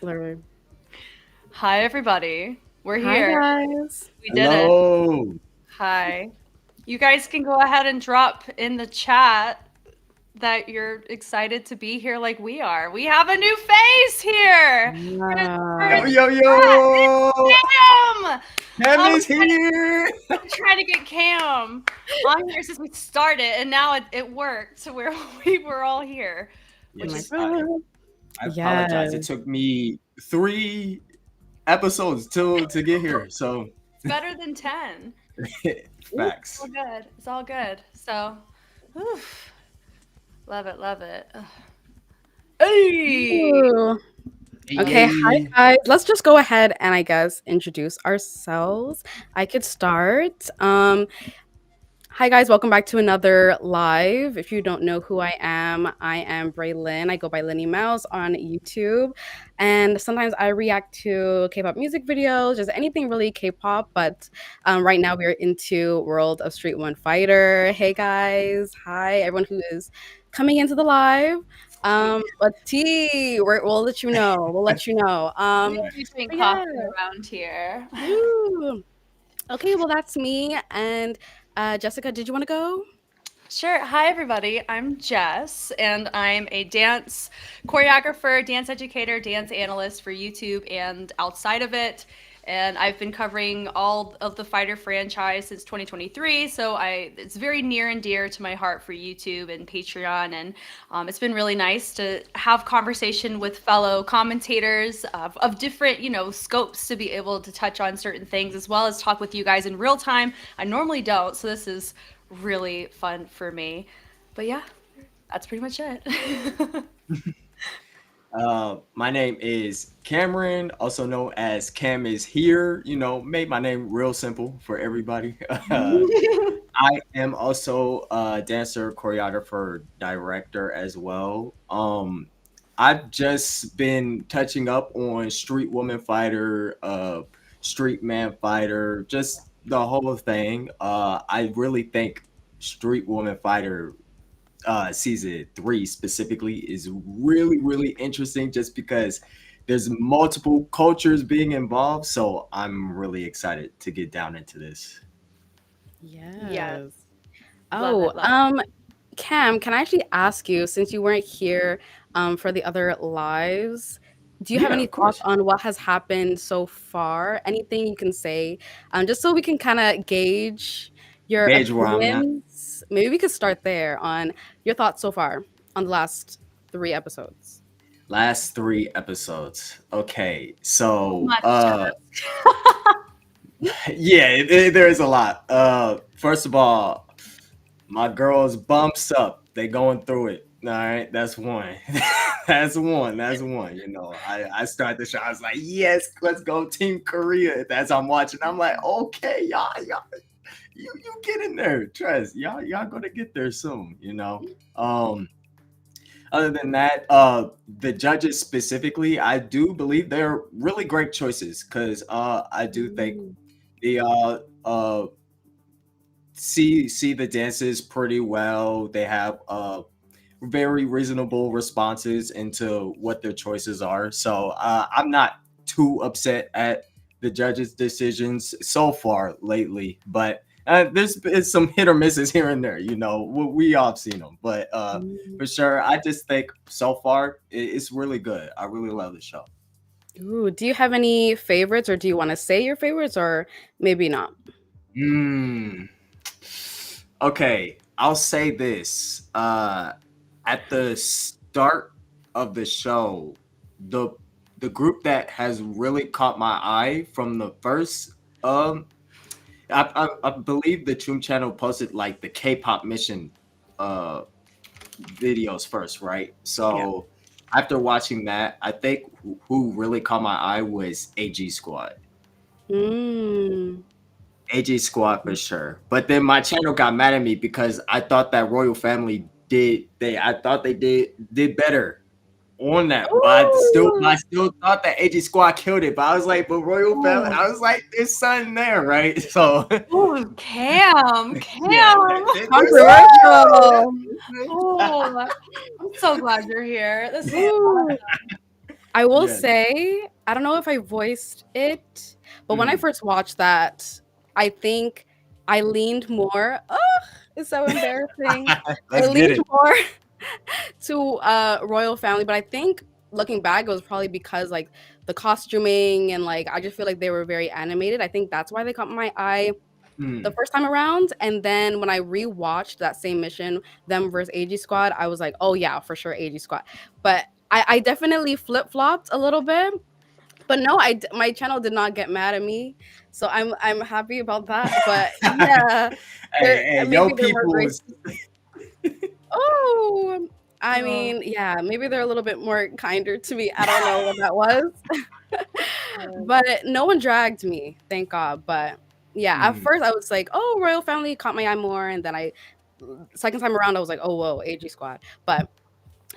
Literally. Hi, everybody. We're Hi, here. guys. We did it. Hello. Hi. You guys can go ahead and drop in the chat that you're excited to be here like we are. We have a new face here. For Yo, Yeah. yo, yo. Cam. Cam I'm is here. trying to get Cam on here since we started, and now it worked to where we were all here, Oh which my Yes, is God. I apologize. It Yes. took me 3 episodes to get here. So it's better than 10. It's all facts. good. It's all good. So, whew, love it, love it. Ugh. Hey! Ooh. Hey, Okay, hi yay. guys. Let's just go ahead and I guess introduce ourselves. I could start. Hi guys, welcome back to another live. If you don't know who I am Braylyn. I go by Linny Mouse on YouTube. And sometimes I react to K-pop music videos, just anything really K-pop. But right now we're into World of Street One Fighter. Hey guys. Hi, everyone who is coming into the live. But we'll let you know. We'll let you know. We don't do drink But yeah. coffee around here. Woo. Okay, well that's me. And Jessica, did you want to go? Sure. Hi, everybody. I'm Jess, and I'm a dance choreographer, dance educator, dance analyst for YouTube and outside of it. And I've been covering all of the Fighter franchise since 2023, so it's very near and dear to my heart for YouTube and Patreon. And it's been really nice to have conversation with fellow commentators of different, scopes to be able to touch on certain things, as well as talk with you guys in real time. I normally don't, so this is really fun for me. But yeah, that's pretty much it. My name is Cameron, also known as Cam is here. Made my name real simple for everybody. I am also a dancer, choreographer, director as well. I've just been touching up on Street Woman Fighter, Street Man Fighter, just the whole thing. I really think Street Woman Fighter season 3 specifically is really, really interesting just because there's multiple cultures being involved. So I'm really excited to get down into this. Yes, Yes. love Oh, it, love it. Cam, can I actually ask you, since you weren't here for the other lives, do you have Yeah, any of thoughts course. on what has happened so far? Anything you can say, just so we can kind of gauge your Gauge where I'm at. opinions? Maybe we could start there on your thoughts so far on the last 3 episodes. Last 3 episodes. Okay, So so much to yeah, there is a lot. First of all, my girls bumps up. They going through it. All right, that's one. That's one. That's one. I start the show. I was like, yes, let's go, Team Korea. As I'm watching, I'm like, okay, y'all, you get in there. Trust y'all gonna get there soon. Um, Other than that, the judges specifically, I do believe they're really great choices because I do think Mm. the see the dances pretty well. They have very reasonable responses into what their choices are. So I'm not too upset at the judges' decisions so far lately, but there's been some hit or misses here and there. We all seen them, but Mm. for sure, I just think so far it's really good. I really love the show. Ooh, do you have any favorites, or do you want to say your favorites, or maybe not? Mm. Okay, I'll say this. At the start of the show, the the group that has really caught my eye from the first, I believe the Toon Channel posted like the K-pop mission, uh, videos first, right? Yeah. So after watching that, I think who really caught my eye was AG Squad. Mm. AG Squad for sure. But then my channel got mad at me because I thought that Royal Family I thought they did better on that. Ooh. I still thought that AG Squad killed it. But I was like, but Royal Family, Oh, I was like, there's something there, right? So oh, Cam, yeah, Cam. there's something Controversial. Oh, I'm so glad you're here. This is Ooh. I will Yes. say, I don't know if I voiced it, but when I Mm. first watched that, I think I leaned more. Oh, it's so embarrassing. I Let's get leaned it. more to royal family, but I think looking back, it was probably because like the costuming and like I just feel like they were very animated. I think that's why they caught my eye the Mm. first time around. And then when I rewatched that same mission, them versus AG Squad, I was like, oh yeah, for sure AG Squad. But I definitely flip flopped a little bit. But no, my channel did not get mad at me, so I'm happy about that. But yeah, Hey, they're hey, maybe yo, they're more people is. gracious. Oh, I Oh, mean, yeah, maybe they're a little bit more kinder to me. I don't know what that was, oh, but no one dragged me, thank God. But yeah, at Mm. first I was like, "Oh, royal family caught my eye more," and then second time around I was like, "Oh, whoa, AG Squad." But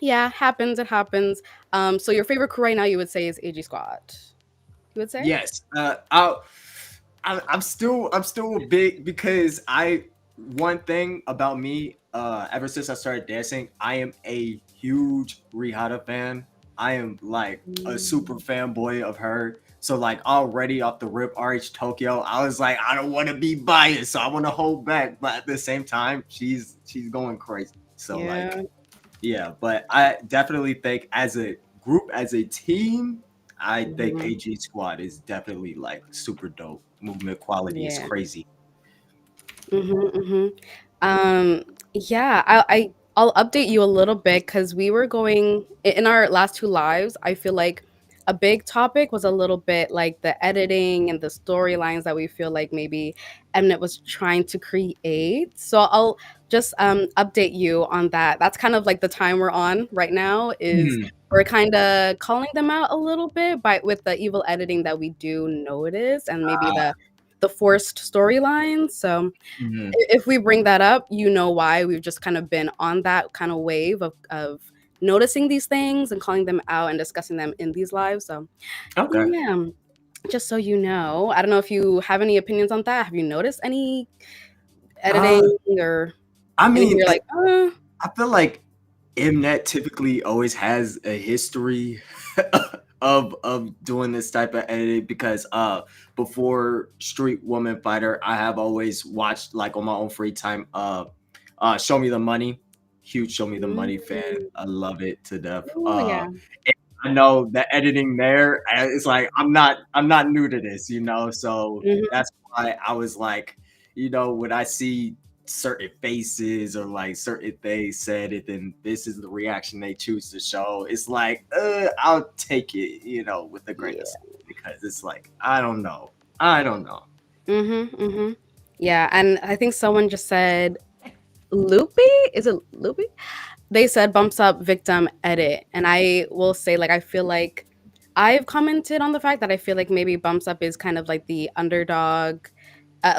yeah, happens. It happens. So your favorite crew right now, you would say, is AG Squad. You would say? Yes. I'm still a big because I one thing about me, ever since I started dancing, I am a huge Rihanna fan. I am like a super Mm, fanboy of her. So like already off the rip RH Tokyo, I was like, I don't want to be biased, so I want to hold back. But at the same time, she's going crazy. So like yeah. yeah, but I definitely think as a group, as a team, I think Mhm. AG Squad is definitely like super dope. Movement quality is Yeah. crazy. Mhm, mhm. Um, yeah, I'll update you a little bit because we were going in our last two lives. I feel like a big topic was a little bit like the editing and the storylines that we feel like maybe Mnet was trying to create. So I'll just update you on that. That's kind of like the time we're on right now is Mhm, we're kind of calling them out a little bit by with the evil editing that we do notice and maybe the forced storylines. So mhm. if we bring that up, you know why. We've just kind of been on that kind of wave of noticing these things and calling them out and discussing them in these lives. So Okay. yeah, just so you know. I don't know if you have any opinions on that. Have you noticed any editing Uh, or I anything mean, you're like, I feel like Mnet typically always has a history of doing this type of editing because before Street Woman Fighter, I have always watched like on my own free time Show Me the Money. Huge Show Me the Money fan. mm, I love it to death. oh yeah. And I know the editing there, it's like I'm not new to this, so Mhm. that's why I was like, when I see certain faces or like certain things said it, then this is the reaction they choose to show. It's like, I'll take it, with a grain of Yeah. salt because it's like, I don't know. Mhm. Mhm. Yeah, and I think someone just said loopy. Is it loopy? They said bumps up victim edit, and I will say like I feel like I've commented on the fact that I feel like maybe bumps up is kind of like the underdog.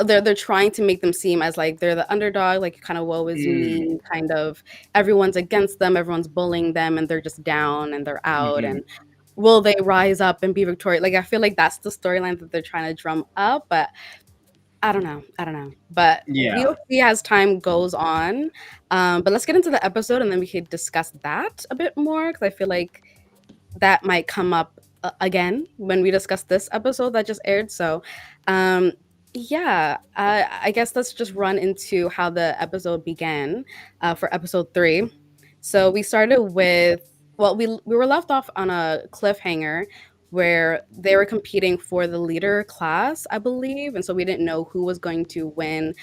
They're trying to make them seem as like they're the underdog, like kind of woe is Mm, me, kind of everyone's against them, everyone's bullying them, and they're just down and they're out. hmm. And will they rise up and be victorious? Like I feel like that's the storyline that they're trying to drum up, but I don't know. I don't know. But we'll Yeah. see as time goes on. But let's get into the episode and then we could discuss that a bit more because I feel like that might come up again when we discuss this episode that just aired. So, um, yeah, I guess let's just run into how the episode began for episode three. So we started with well, we were left off on a cliffhanger where they were competing for the leader class, I believe, and so we didn't know who was going to win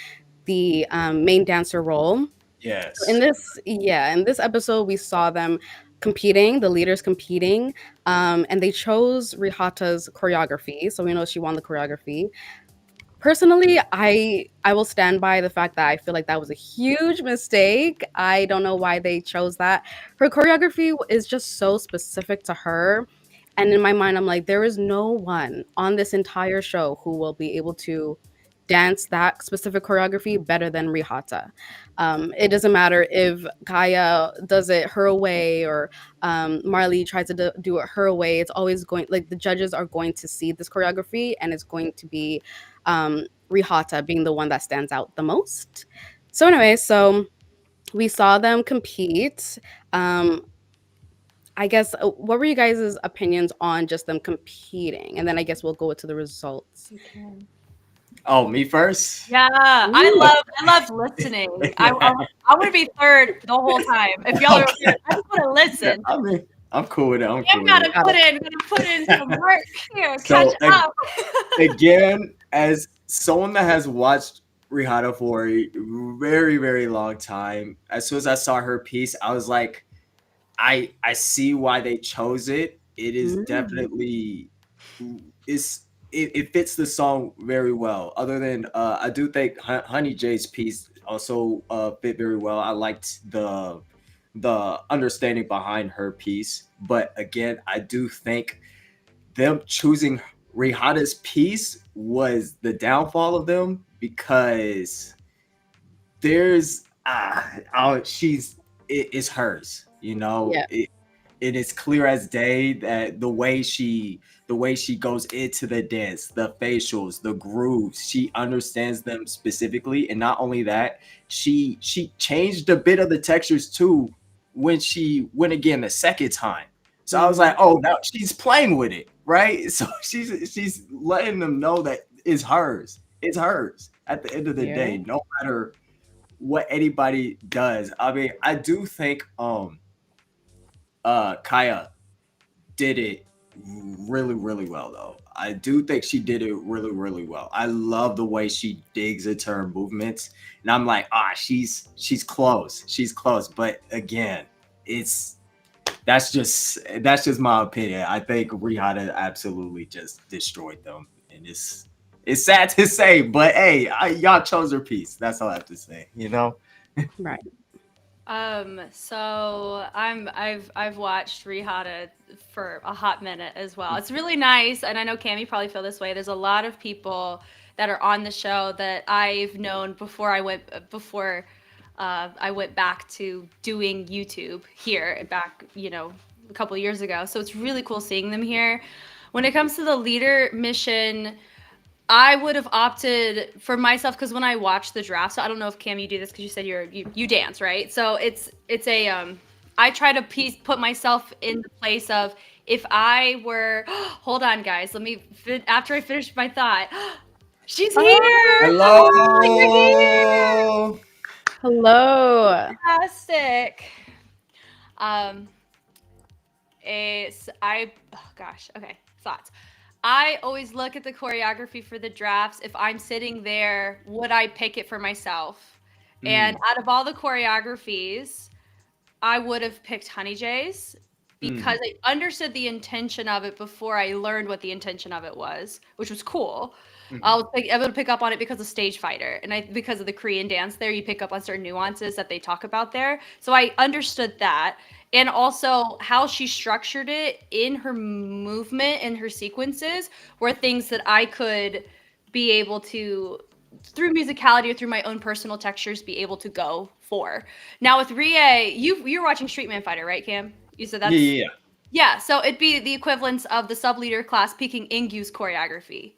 the main dancer role. In Yes. this, yeah, in this episode, we saw them competing, the leaders competing, and they chose Rihata's choreography. So we know she won the choreography. Personally, I will stand by the fact that I feel like that was a huge mistake. I don't know why they chose that. Her choreography is just so specific to her. And in my mind, I'm like, there is no one on this entire show who will be able to dance that specific choreography better than Rihata. It doesn't matter if Kaya does it her way or Marley tries to do it her way. It's always going like the judges are going to see this choreography and it's going to be Rihata being the one that stands out the most. So anyway, so we saw them compete. Um, I guess what were you guys' opinions on just them competing? And then I guess we'll go to the results. You can. Oh, me first. Yeah, Ooh. I love listening. I want to be third the whole time. If y'all are okay, Okay. I just want to listen. I mean, I'm cool with it. I'm I'm cool with Got it. gotta put in some work here, catch So up. again, as someone that has watched Rihanna for a very, very long time, as soon as I saw her piece, I was like, I see why they chose it. It is Mm. definitely is it fits the song very well. Other than I do think Honey J's piece also fit very well. I liked the understanding behind her piece, but again, I do think them choosing Rihanna's piece was the downfall of them because there's she's it's hers, you know. Yeah. It is clear as day that the way she goes into the dance, the facials, the grooves, she understands them specifically, and not only that, she changed a bit of the textures too when she went again the second time. So I was like, Mm. oh, now she's playing with it, right? So she's letting them know that it's hers. It's hers at the end of the Yeah. day, no matter what anybody does. I mean, I do think Kaya did it really, really well though. I do think she did it really, really well. I love the way she digs into her movements. And I'm like, she's close. She's close. But again, it's that's just my opinion. I think Rihanna absolutely just destroyed them. And it's sad to say, but hey, y'all chose her piece. That's all I have to say, you know? Right. So I've watched Rihanna for a hot minute as well. It's really nice, and I know Cam, you probably feel this way. There's a lot of people that are on the show that I've known before I went back to doing YouTube here back, a couple of years ago. So it's really cool seeing them here. When it comes to the leader mission, I would have opted for myself because when I watch the draft, so I don't know if Cam you do this because you said you dance, right? So it's a I try to put myself in the place of if I were hold on guys, let me after I finish my thought. She's here. Oh, you're here. Hello. Hello. Fantastic. Um oh gosh, okay, thoughts. I always look at the choreography for the drafts. If I'm sitting there, would I pick it for myself? And Mm, out of all the choreographies, I would have picked Honey J's because mm, I understood the intention of it before I learned what the intention of it was, which was cool. mm, Able to pick up on it because of Stage Fighter, and because of the Korean dance there, you pick up on certain nuances that they talk about there. So I understood that, and also how she structured it in her movement and her sequences were things that I could be able to through musicality or through my own personal textures be able to go for. Now with Rie, you're watching Street Man Fighter, right, Cam? You said yeah, that's yeah, yeah. yeah, so it'd be the equivalence of the sub leader class picking Ingyu's choreography.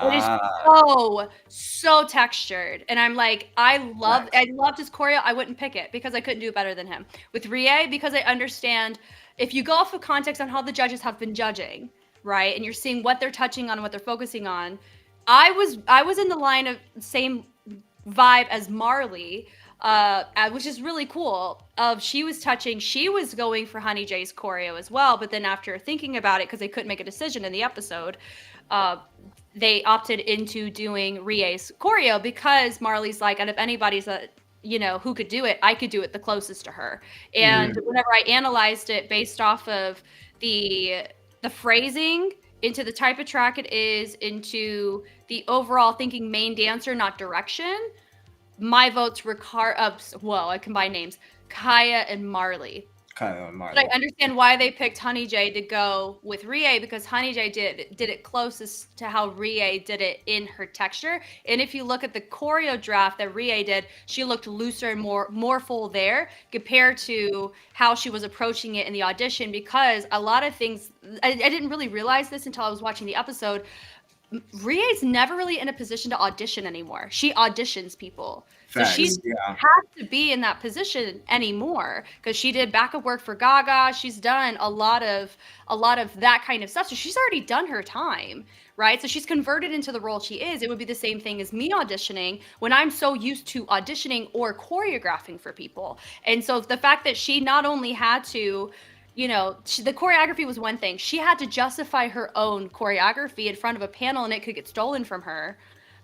It is Ah, so textured, and I'm like, I facts. loved his choreo. I wouldn't pick it because I couldn't do it better than him. With Rie, because I understand if you go off of context on how the judges have been judging, right, and you're seeing what they're touching on, what they're focusing on. I was in the line of same vibe as Marley, which is really cool. She was going for Honey J's choreo as well, but then after thinking about it, because they couldn't make a decision in the episode, uh, they opted into doing Rie's choreo because Marley's like, out of anybody's that who could do it, I could do it the closest to her. And Mm, whenever I analyzed it based off of the the phrasing into the type of track it is into the overall thinking main dancer, not direction, my votes were I combine names, Kaya and Marley. kind of But I Marley. understand why they picked Honey J to go with Rie because Honey J did it closest to how Rie did it in her texture. And if you look at the choreo draft that Rie did, she looked looser and more full there compared to how she was approaching it in the audition. Because a lot of things I didn't really realize this until I was watching the episode. Rie's never really in a position to audition anymore. She auditions people. So she Facts. doesn't Yeah. have to be in that position anymore because she did backup work for Gaga. She's done a lot of that kind of stuff. So she's already done her time, right? So she's converted into the role she is. It would be the same thing as me auditioning when I'm so used to auditioning or choreographing for people. And so the fact that she not only had to the choreography was one thing. She had to justify her own choreography in front of a panel and it could get stolen from her.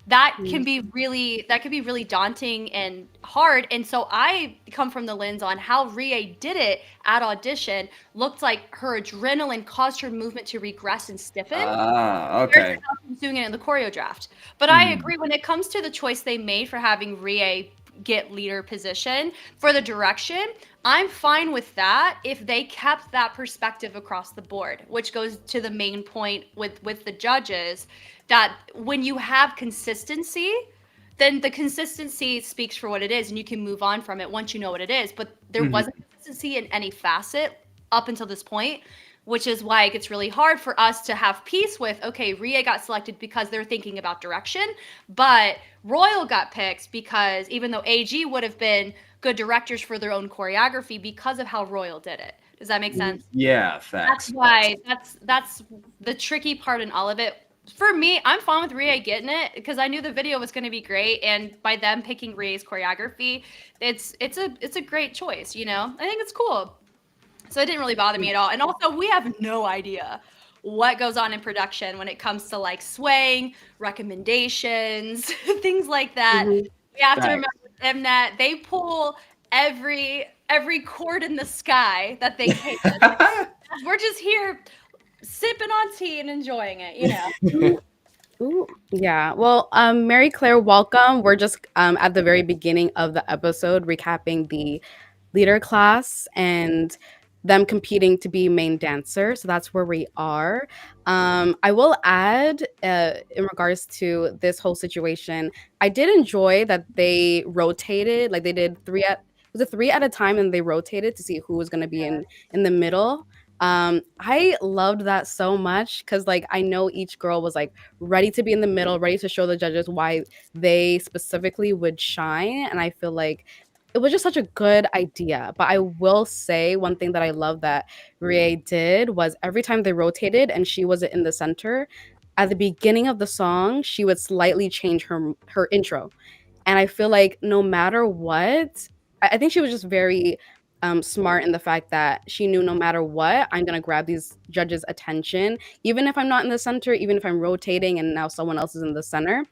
That could be really daunting and hard. And so I come from the lens on how Rie did it at audition. Looked like her adrenaline caused her movement to regress and stiffen Ah, compared to okay. how she's doing it in the choreo draft. But I Mhm. agree when it comes to the choice they made for having Rie get leader position for the direction, I'm fine with that if they kept that perspective across the board, which goes to the main point with the judges that when you have consistency, then the consistency speaks for what it is and you can move on from it once you know what it is. But there Mhm. wasn't consistency in any facet up until this point, which is why it gets really hard for us to have peace with, okay, Ria got selected because they're thinking about direction, but Royal got picked because even though AG would have been good directors for their own choreography because of how Royal did it. Does that make sense? Yeah, That's facts. Facts. why that's the tricky part in all of it. For me, I'm fine with Ria getting it because I knew the video was going to be great, and by them picking Ria's choreography, it's a great choice. I think it's cool. So it didn't really bother me at all. And also, we have no idea what goes on in production when it comes to like swaying, recommendations, things like that. Mhm. We have to remember Facts. with Mnet, they pull every chord in the sky that they can. We're just here sipping on tea and enjoying it. Ooh, ooh, yeah. Well, Mary Claire, welcome. We're just at the very beginning of the episode, recapping the leader class and them competing to be main dancer. So that's where we are. I will add, in regards to this whole situation, I did enjoy that they rotated. Like they did three at was it three at a time, and they rotated to see who was going to be in the middle. I loved that so much because like I know each girl was like ready to be in the middle, ready to show the judges why they specifically would shine. And I feel like it was just such a good idea. But I will say one thing that I love that Rie did was every time they rotated and she wasn't in the center, at the beginning of the song, she would slightly change her intro. And I feel like no matter what, I think she was just very smart in the fact that she knew no matter what, I'm gonna grab these judges' attention, even if I'm not in the center, even if I'm rotating and now someone else is in the center.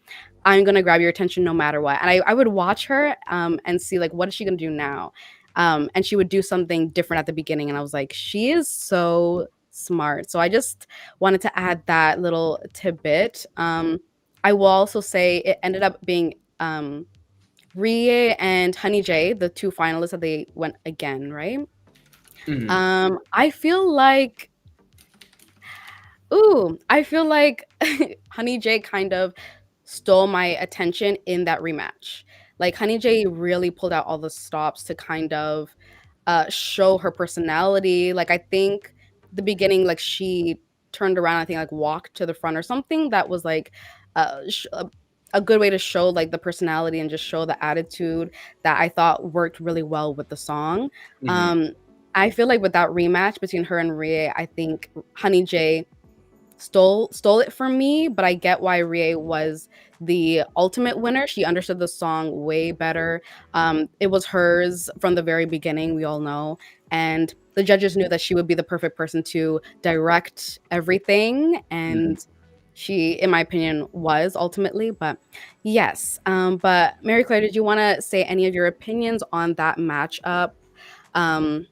I'm gonna grab your attention no matter what. And I would watch her and see like what is she gonna do now, and she would do something different at the beginning, and I was like, she is so smart. So I just wanted to add that little tidbit. I will also say it ended up being Rie and Honey J, the two finalists that they went again, right? Mhm. I feel like, I feel like Honey J kind of stole my attention in that rematch. Like Honey J really pulled out all the stops to kind of show her personality. Like I think the beginning, like she turned around, I think like walked to the front or something that was like uh, sh- a, a good way to show like the personality and just show the attitude that I thought worked really well with the song. Mhm. Um, I feel like with that rematch between her and Rie, I think Honey J stole it from me, but I get why Rie was the ultimate winner. She understood the song way better. It was hers from the very beginning, we all know, and the judges knew that she would be the perfect person to direct everything, Mhm. and she, in my opinion, was ultimately. But yes, but Mary Claire, did you want to say any of your opinions on that matchup? Um,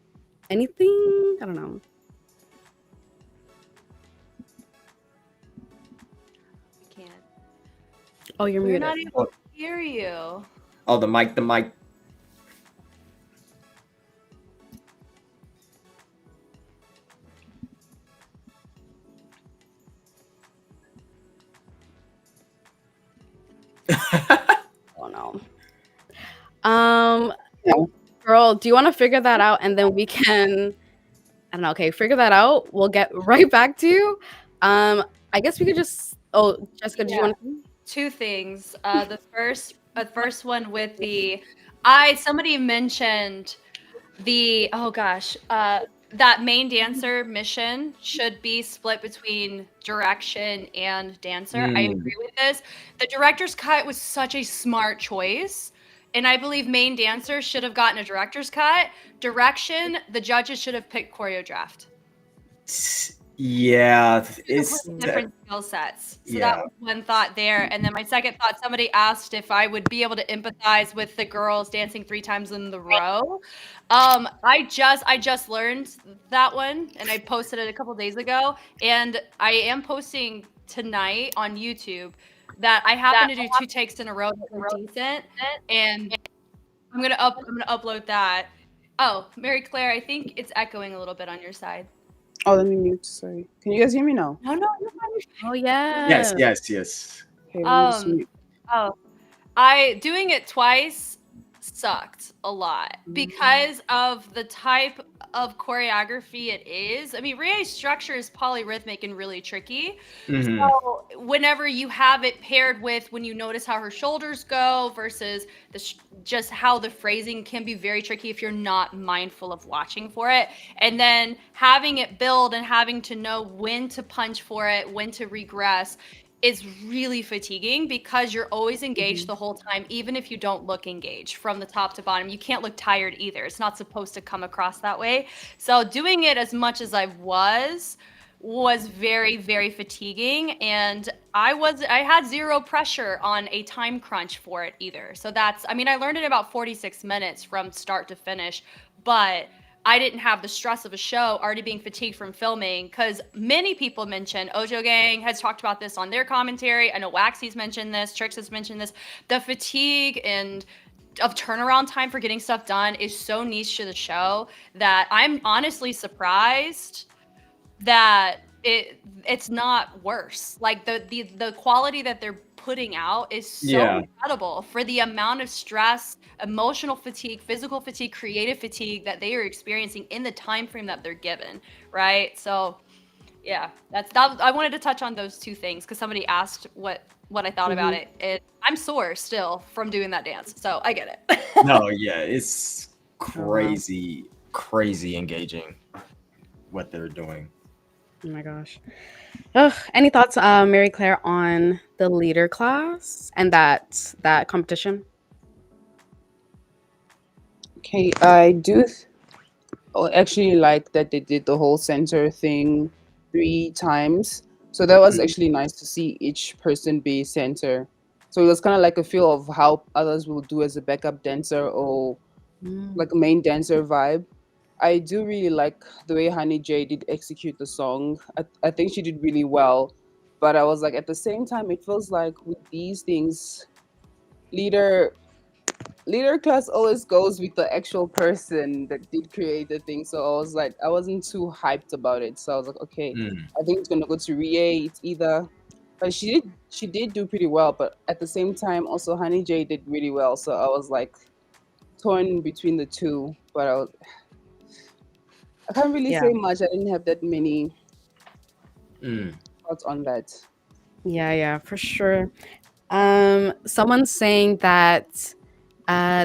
anything? I don't know. We can't. Oh, you're We're muted. not able Oh, to hear you. oh, the mic. Oh no. Um, girl, do you want to figure that out and then we can, I don't know, okay, figure that out. We'll get right back to you. I guess we could just Oh, Jessica, did you Yeah, want to? two things. The first one with the I somebody mentioned the oh gosh, that main dancer mission should be split between direction and dancer. I Mm. agree with this. The director's cut was such a smart choice. And I believe main dancer should have gotten a director's cut. Direction, the judges should have picked choreographed. Yeah, it's Completely that. different skill sets. So that Yeah. was one thought there. And then my second thought, somebody asked if I would be able to empathize with the girls dancing three times in the row. I just learned that one and I posted it a couple days ago. And I am posting tonight on YouTube that I happened to do two takes in a row that were decent. And I'm gonna upload that. Oh, Mary Claire, I think it's echoing a little bit on your side. Oh, let me mute. Sorry. Can you guys hear me now? No, no, you're fine. Oh Yes, yeah. yes, yes. Okay, let me just Um, mute. oh, I doing it twice sucked a lot because of the type of choreography it is. I mean, Rie's structure is polyrhythmic and really tricky. Hmm. So whenever you have it paired with when you notice how her shoulders go versus just how the phrasing can be very tricky if you're not mindful of watching for it, and then having it build and having to know when to punch for it, when to regress is really fatiguing because you're always engaged Mhm. the whole time, even if you don't look engaged from the top to bottom. You can't look tired either. It's not supposed to come across that way. So doing it as much as I was very, very fatiguing, and I had zero pressure on a time crunch for it either. So that's, I mean, I learned in about 46 minutes from start to finish, but I didn't have the stress of a show already being fatigued from filming, because many people mention Ojo Gang has talked about this on their commentary. I know Waxy's mentioned this, Trix has mentioned this. The fatigue and of turnaround time for getting stuff done is so niche to the show that I'm honestly surprised that it's not worse. Like the quality that they're putting out is so Yeah. incredible for the amount of stress, emotional fatigue, physical fatigue, creative fatigue that they are experiencing in the time frame that they're given, right? So yeah, that. I wanted to touch on those two things because somebody asked what I thought about Mhm. it. I'm sore still from doing that dance, so I get it. No, yeah, it's Oh wow. crazy, crazy engaging what they're doing. Oh my gosh. Ugh, any thoughts, Mary Claire, on the leader class and that competition? Okay, I do actually like that they did the whole center thing 3 times. So that was Mm. actually nice to see each person be center. So it was kind of like a feel of how others will do as a backup dancer or Mm. like a main dancer vibe. I do really like the way Honey J did execute the song. I think she did really well. But I was like, at the same time, it feels like with these things, leader leader class always goes with the actual person that did create the thing. So I was like, I wasn't too hyped about it. So I was like, okay, Mm. I think it's gonna go to Rie. It's either, but she did do pretty well. But at the same time, also Honey J did really well. So I was like torn between the two. But I can't really Yeah. say much. I didn't have that many Mm. thoughts on that. Yeah, yeah, for sure. Someone's saying that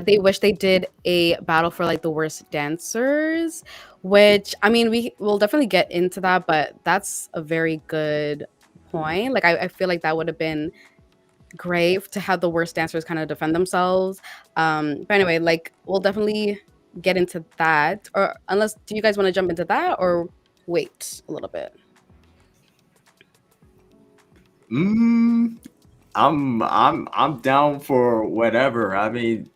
they wish they did a battle for like the worst dancers, which I mean we will definitely get into that, but that's a very good point. Like I feel like that would have been great to have the worst dancers kind of defend themselves. But anyway, like we'll definitely get into that. Or unless do you guys want to jump into that or wait a little bit? Mm. I'm down for whatever. I mean,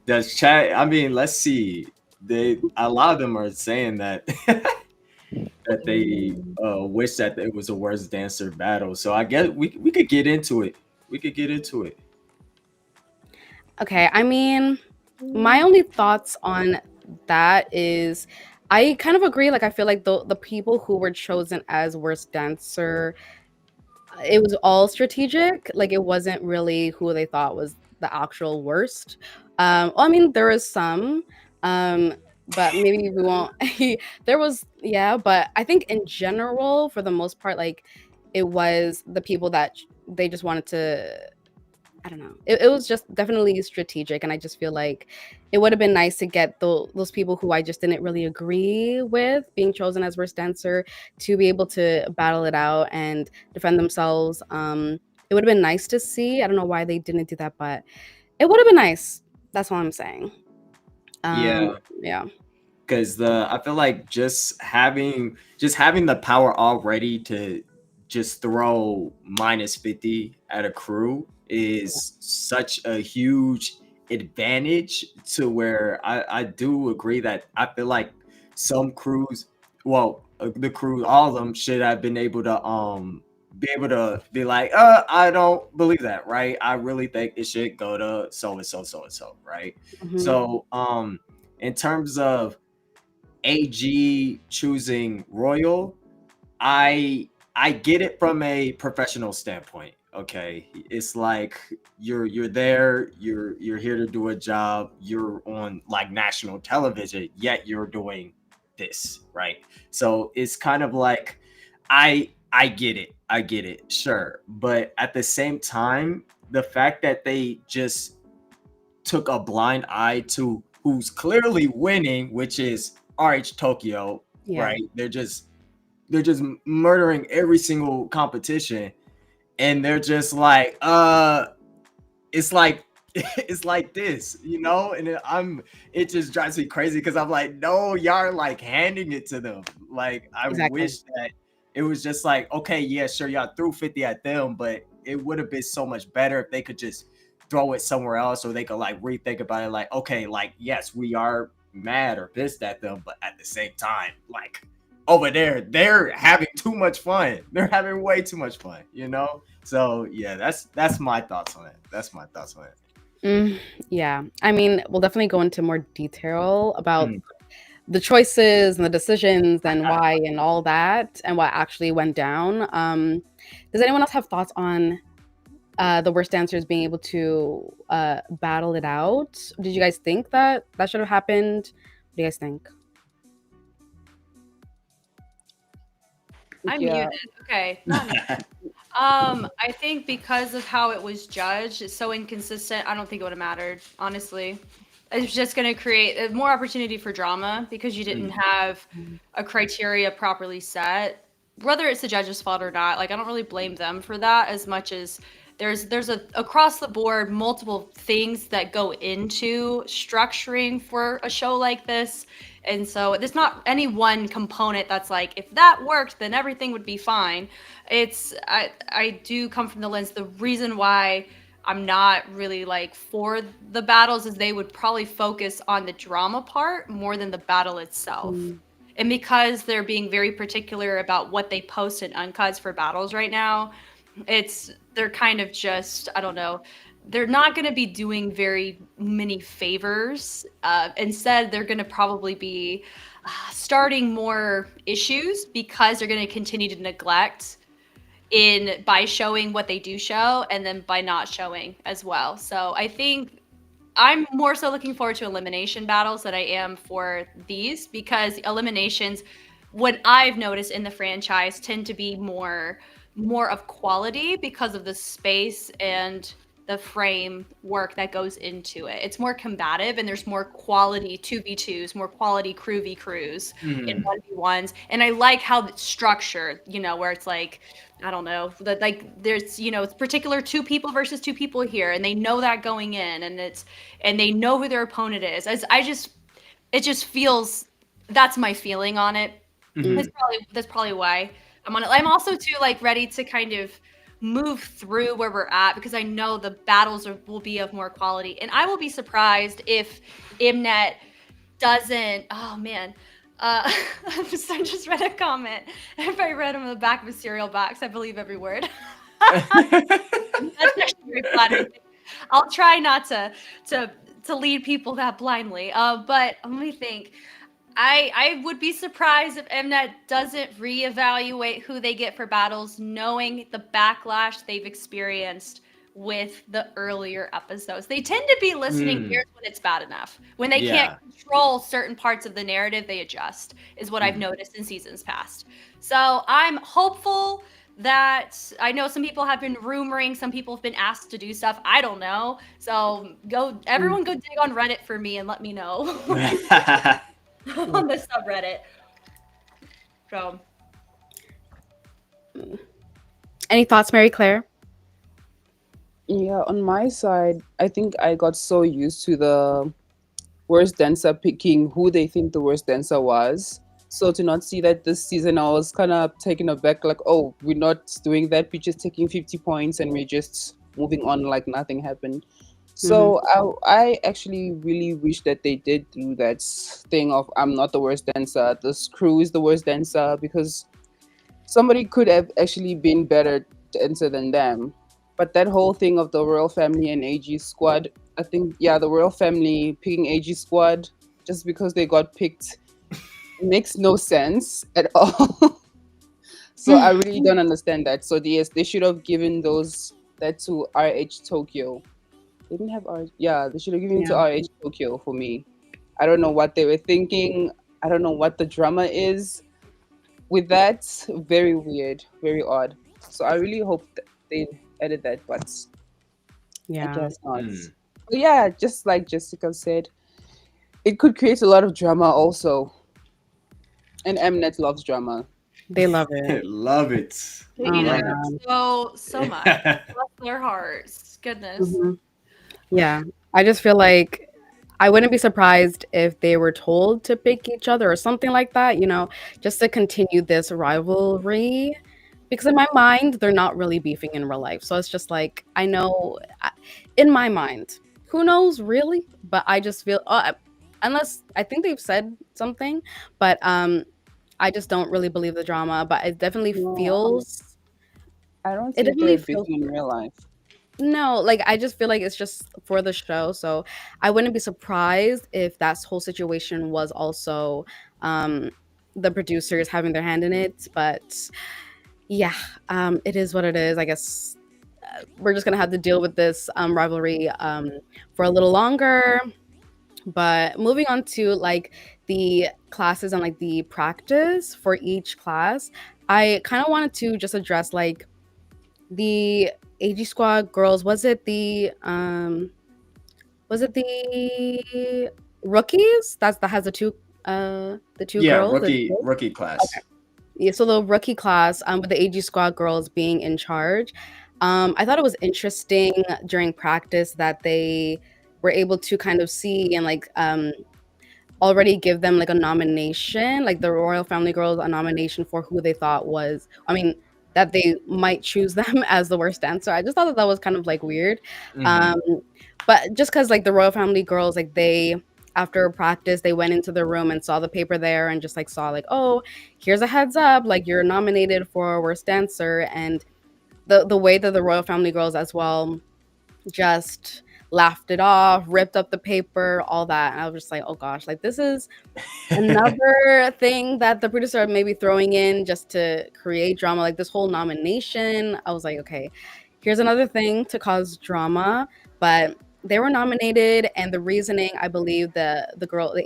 does chat? I mean, let's see. They a lot of them are saying that that they wish that it was a worst dancer battle. So I guess we could get into it. We could get into it. Okay, I mean, my only thoughts on that is I kind of agree. Like, I feel like the people who were chosen as worst dancer, it was all strategic. Like, it wasn't really who they thought was the actual worst. Well, I mean, there was some, um, but maybe we won't. There was, yeah, but I think in general, for the most part, like it was the people that they just wanted to. I don't know. It was just definitely strategic, and I just feel like it would have been nice to get those people who I just didn't really agree with being chosen as worst dancer to be able to battle it out and defend themselves. It would have been nice to see. I don't know why they didn't do that, but it would have been nice. That's all I'm saying. Um, Yeah, yeah. because the I feel like just having the power already to just throw -50 at a crew is such a huge advantage to where I do agree that I feel like some crews, well, the crews, all of them should have been able to be like, I don't believe that, right? I really think it should go to so and so, so and so, right? Hmm. So in terms of AG choosing Royal, I get it from a professional standpoint. Okay, it's like you're there, you're here to do a job. You're on like national television, yet you're doing this, right? So it's kind of like I get it, I get it, sure, but at the same time, the fact that they just took a blind eye to who's clearly winning, which is RH Tokyo, Yeah. right? They're just murdering every single competition, and they're just like, it's like it's like this, and it just drives me crazy because I'm like, no, y'all are like handing it to them. Like, I Exactly. wish that it was just like, okay, yeah, sure, y'all threw 50 at them, but it would have been so much better if they could just throw it somewhere else, or they could like rethink about it, like, okay, like, yes, we are mad or pissed at them, but at the same time, like, over there, they're having too much fun. They're having way too much fun. So yeah, that's my thoughts on it. That's my thoughts on it. Mm, yeah. I mean, we'll definitely go into more detail about Mm. the choices and the decisions and why and all that and what actually went down. Does anyone else have thoughts on the worst dancers being able to battle it out? Did you guys think that that should have happened? What do you guys think? I'm Yeah. muted. Okay, not me. I think because of how it was judged, it's so inconsistent. I don't think it would have mattered, honestly. It's just going to create more opportunity for drama because you didn't Mm. have Mm. a criteria properly set. Whether it's the judge's fault or not, like I don't really blame them for that as much as there's a across the board multiple things that go into structuring for a show like this. And so there's not any one component that's like if that worked then everything would be fine. I do come from the lens the reason why I'm not really like for the battles is they would probably focus on the drama part more than the battle itself. Mm. And because they're being very particular about what they post in uncuts for battles right now, they're kind of just I don't know. They're not going to be doing very many favors. Instead, they're going to probably be starting more issues because they're going to continue to neglect in by showing what they do show and then by not showing as well. So I think I'm more so looking forward to elimination battles than I am for these because eliminations, what I've noticed in the franchise, tend to be more of quality because of the space and the frame work that goes into it. It's more combative and there's more quality 2v2s, more quality crew v crews in Mm. 1v1s. And I like how it's structured, where it's like, I don't know, that like there's, it's particular two people versus two people here and they know that going in and they know who their opponent is. As it just feels that's my feeling on it. Mhm. That's probably why I'm on it. I'm also too like ready to kind of move through where we're at because I know the battles will be of more quality, and I will be surprised if Mnet doesn't. Oh man. I just read a comment. If I read them on the back of a cereal box, I believe every word. That's actually very flattering. I'll try not to to lead people that blindly. But let me think. I would be surprised if Mnet doesn't reevaluate who they get for battles, knowing the backlash they've experienced with the earlier episodes. They tend to be listening Mm. ears when it's bad enough. When they can't Yeah. control certain parts of the narrative, they adjust, is what I've Mm. noticed in seasons past. So I'm hopeful that I know some people have been rumoring, some people have been asked to do stuff. I don't know. So go, Mm, everyone go dig on Reddit for me and let me know mm, on the subreddit. So mm. Any thoughts, Mary Claire? Yeah, on my side, I think I got so used to the worst dancer picking who they think the worst dancer was. So to not see that this season, I was kind of taken aback, like, oh, we're not doing that. We're just taking 50 points and we're just moving on like nothing happened. Hmm. So I actually really wish that they did do that thing of I'm not the worst dancer. This crew is the worst dancer because somebody could have actually been better dancer than them. But that whole thing of the royal family and AG squad, I think, yeah, the royal family picking AG squad just because they got picked makes no sense at all. So I really don't understand that. So yes, they should have given those that to RH Tokyo. They didn't have RH. Yeah, they should have given it to Yeah, RH Tokyo for me. I don't know what they were thinking. I don't know what the drama is with that. Very weird, very odd. So I really hope that they edit that, but I yeah. guess not. Mm. But yeah, just like Jessica said, it could create a lot of drama also. And Mnet loves drama. They love it. Love it. they Oh eat my it Love up god. so much. Bless their hearts. Goodness. Hmm. Yeah, I just feel like I wouldn't be surprised if they were told to pick each other or something like that, just to continue this rivalry. Because in my mind, they're not really beefing in real life. So it's just like, I know, in my mind, who knows really? But I just feel, unless I think they've said something, but I just don't really believe the drama. But No, I don't it think definitely they're feels beefing in real life. no, like I just feel like it's just for the show. So I wouldn't be surprised if that whole situation was also um the producers having their hand in it. But yeah, it is what it is. I guess we're just gonna have to deal with this rivalry for a little longer. But moving on to like the classes and like the practice for each class, I kind of wanted to just address like the AG Squad girls. Was it the rookies? That has the two Yeah, girls. rookie class. Okay. Yeah, so the rookie class, with the AG Squad girls being in charge, I thought it was interesting during practice that they were able to kind of see and like already give them like a nomination, like the royal family girls a nomination for who they thought was, I mean, that they might choose them as the worst dancer. I just thought that that was kind of like weird. Hmm. Um, but just because like the royal family girls, like they after practice they went into the room and saw the paper there and just like saw like, oh, here's a heads up, like you're nominated for worst dancer. And the way that the royal family girls as well just laughed it off, ripped up the paper, all that. And I was just like, oh gosh, like this is another thing that the producer may be throwing in just to create drama, like this whole nomination. I was like, okay, here's another thing to cause drama. But they were nominated, and the reasoning I believe the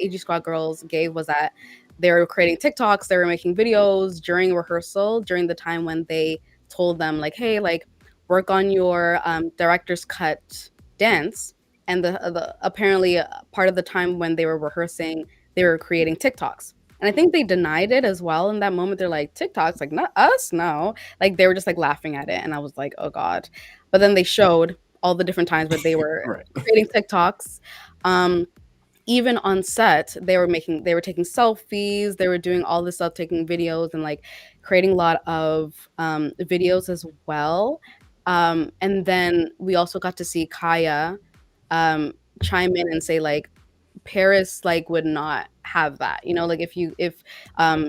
AG Squad girls gave was that they were creating TikToks, they were making videos during rehearsal, during the time when they told them like, hey, like work on your director's cut dance. And the apparently part of the time when they were rehearsing they were creating TikToks. And I think they denied it as well in that moment. They're like, TikToks, like not us, no. Like they were just like laughing at it. And I was like, oh God. But then they showed all the different times where they were Right. creating TikToks. Um, Even on set, they were taking selfies, they were doing all this stuff, taking videos and like creating a lot of videos as well. And then we also got to see Kaya um, chime in and say like, Paris like would not have that. Like if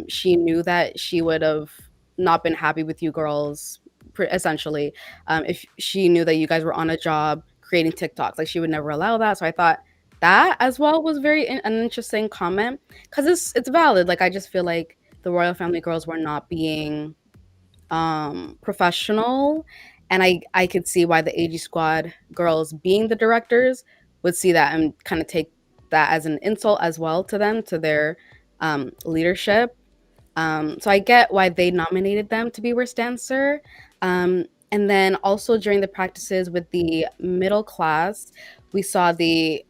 she knew that she would have not been happy with you girls essentially. If she knew that you guys were on a job creating TikToks, like she would never allow that. So I thought that as well was an interesting comment because it's valid. Like I just feel like the royal family girls were not being professional, and I could see why the AG Squad girls being the directors would see that and kind of take that as an insult as well to them, to their leadership. So I get why they nominated them to be worst dancer. And then also during the practices with the middle class, we saw the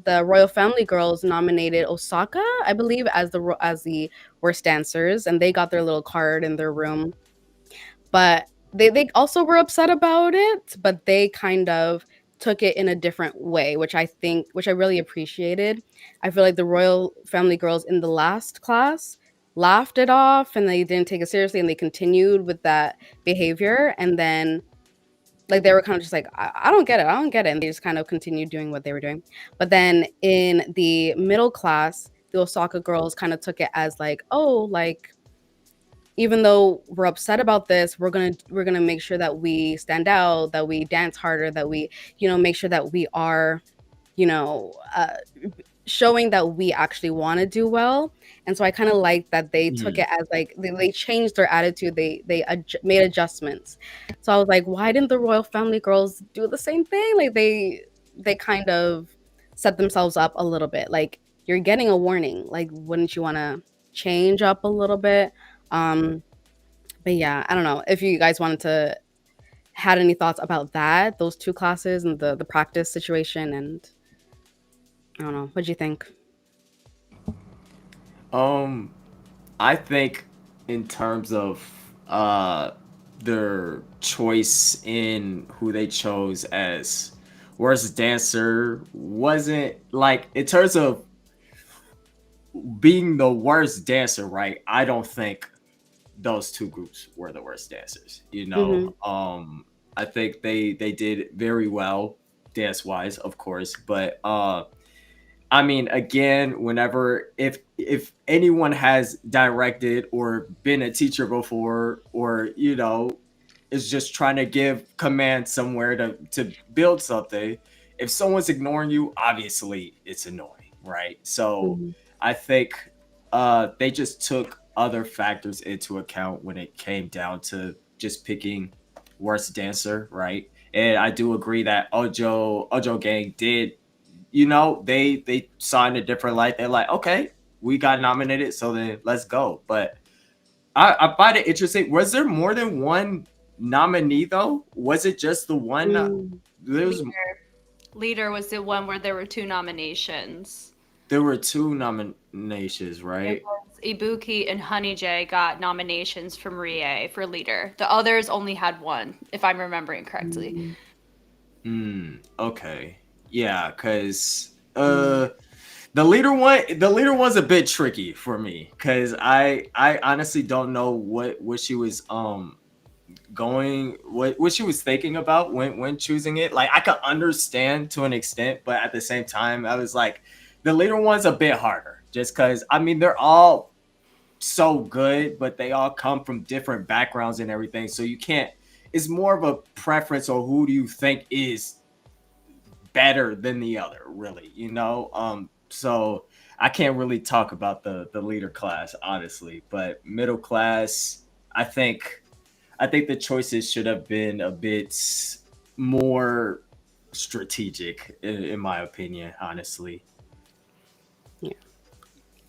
royal family girls nominated Osaka, I believe, as the worst dancers, and they got their little card in their room. But they also were upset about it, but they kind of took it in a different way, which I really appreciated. I feel like the royal family girls in the last class laughed it off and they didn't take it seriously and they continued with that behavior. And then like they were kind of just like, I don't get it, I don't get it. And they just kind of continued doing what they were doing. But then in the middle class, the Osaka girls kind of took it as like, oh, like even though we're upset about this, we're gonna make sure that we stand out, that we dance harder, that we, make sure that we are, you know, showing that we actually want to do well. And so I kind of like that they took Mm. it as like they changed their attitude. They made adjustments. So I was like, why didn't the royal family girls do the same thing? Like they kind of set themselves up a little bit. Like you're getting a warning. Like wouldn't you want to change up a little bit? Um, but yeah, I don't know if you guys wanted to had any thoughts about that, those two classes and the practice situation, and I don't know. What'd you think? Um, I think in terms of uh their choice in who they chose as worst dancer wasn't like in terms of being the worst dancer, right? I don't think those two groups were the worst dancers. Mhm. I think they did very well dance wise, of course, but I mean, again, whenever if anyone has directed or been a teacher before, or is just trying to give command somewhere to build something, if someone's ignoring you, obviously it's annoying, right? So Mhm. I think they just took other factors into account when it came down to just picking worst dancer, right? And I do agree that Ojo Gang did, they saw in a different light. They're like, okay, we got nominated, so then let's go. But I find it interesting. Was there more than one nominee though? Was it just the one? Mm. There was Leader was the one where there were two nominations. there were two nominations, It right? was Ibuki and Honey J got nominations from Rie for leader. The others only had one, if I'm remembering correctly. Mm. Okay. Yeah, cause Mm. the leader one's a bit tricky for me, cause I honestly don't know what she was going what she was thinking about when choosing it. Like I could understand to an extent, but at the same time I was like, the leader one's a bit harder, just because I mean they're all so good, but they all come from different backgrounds and everything, so you can't, it's more of a preference, or who do you think is better than the other, really, so I can't really talk about the leader class, honestly, but middle class, i think I think the choices should have been a bit more strategic, in my opinion, honestly. Yeah.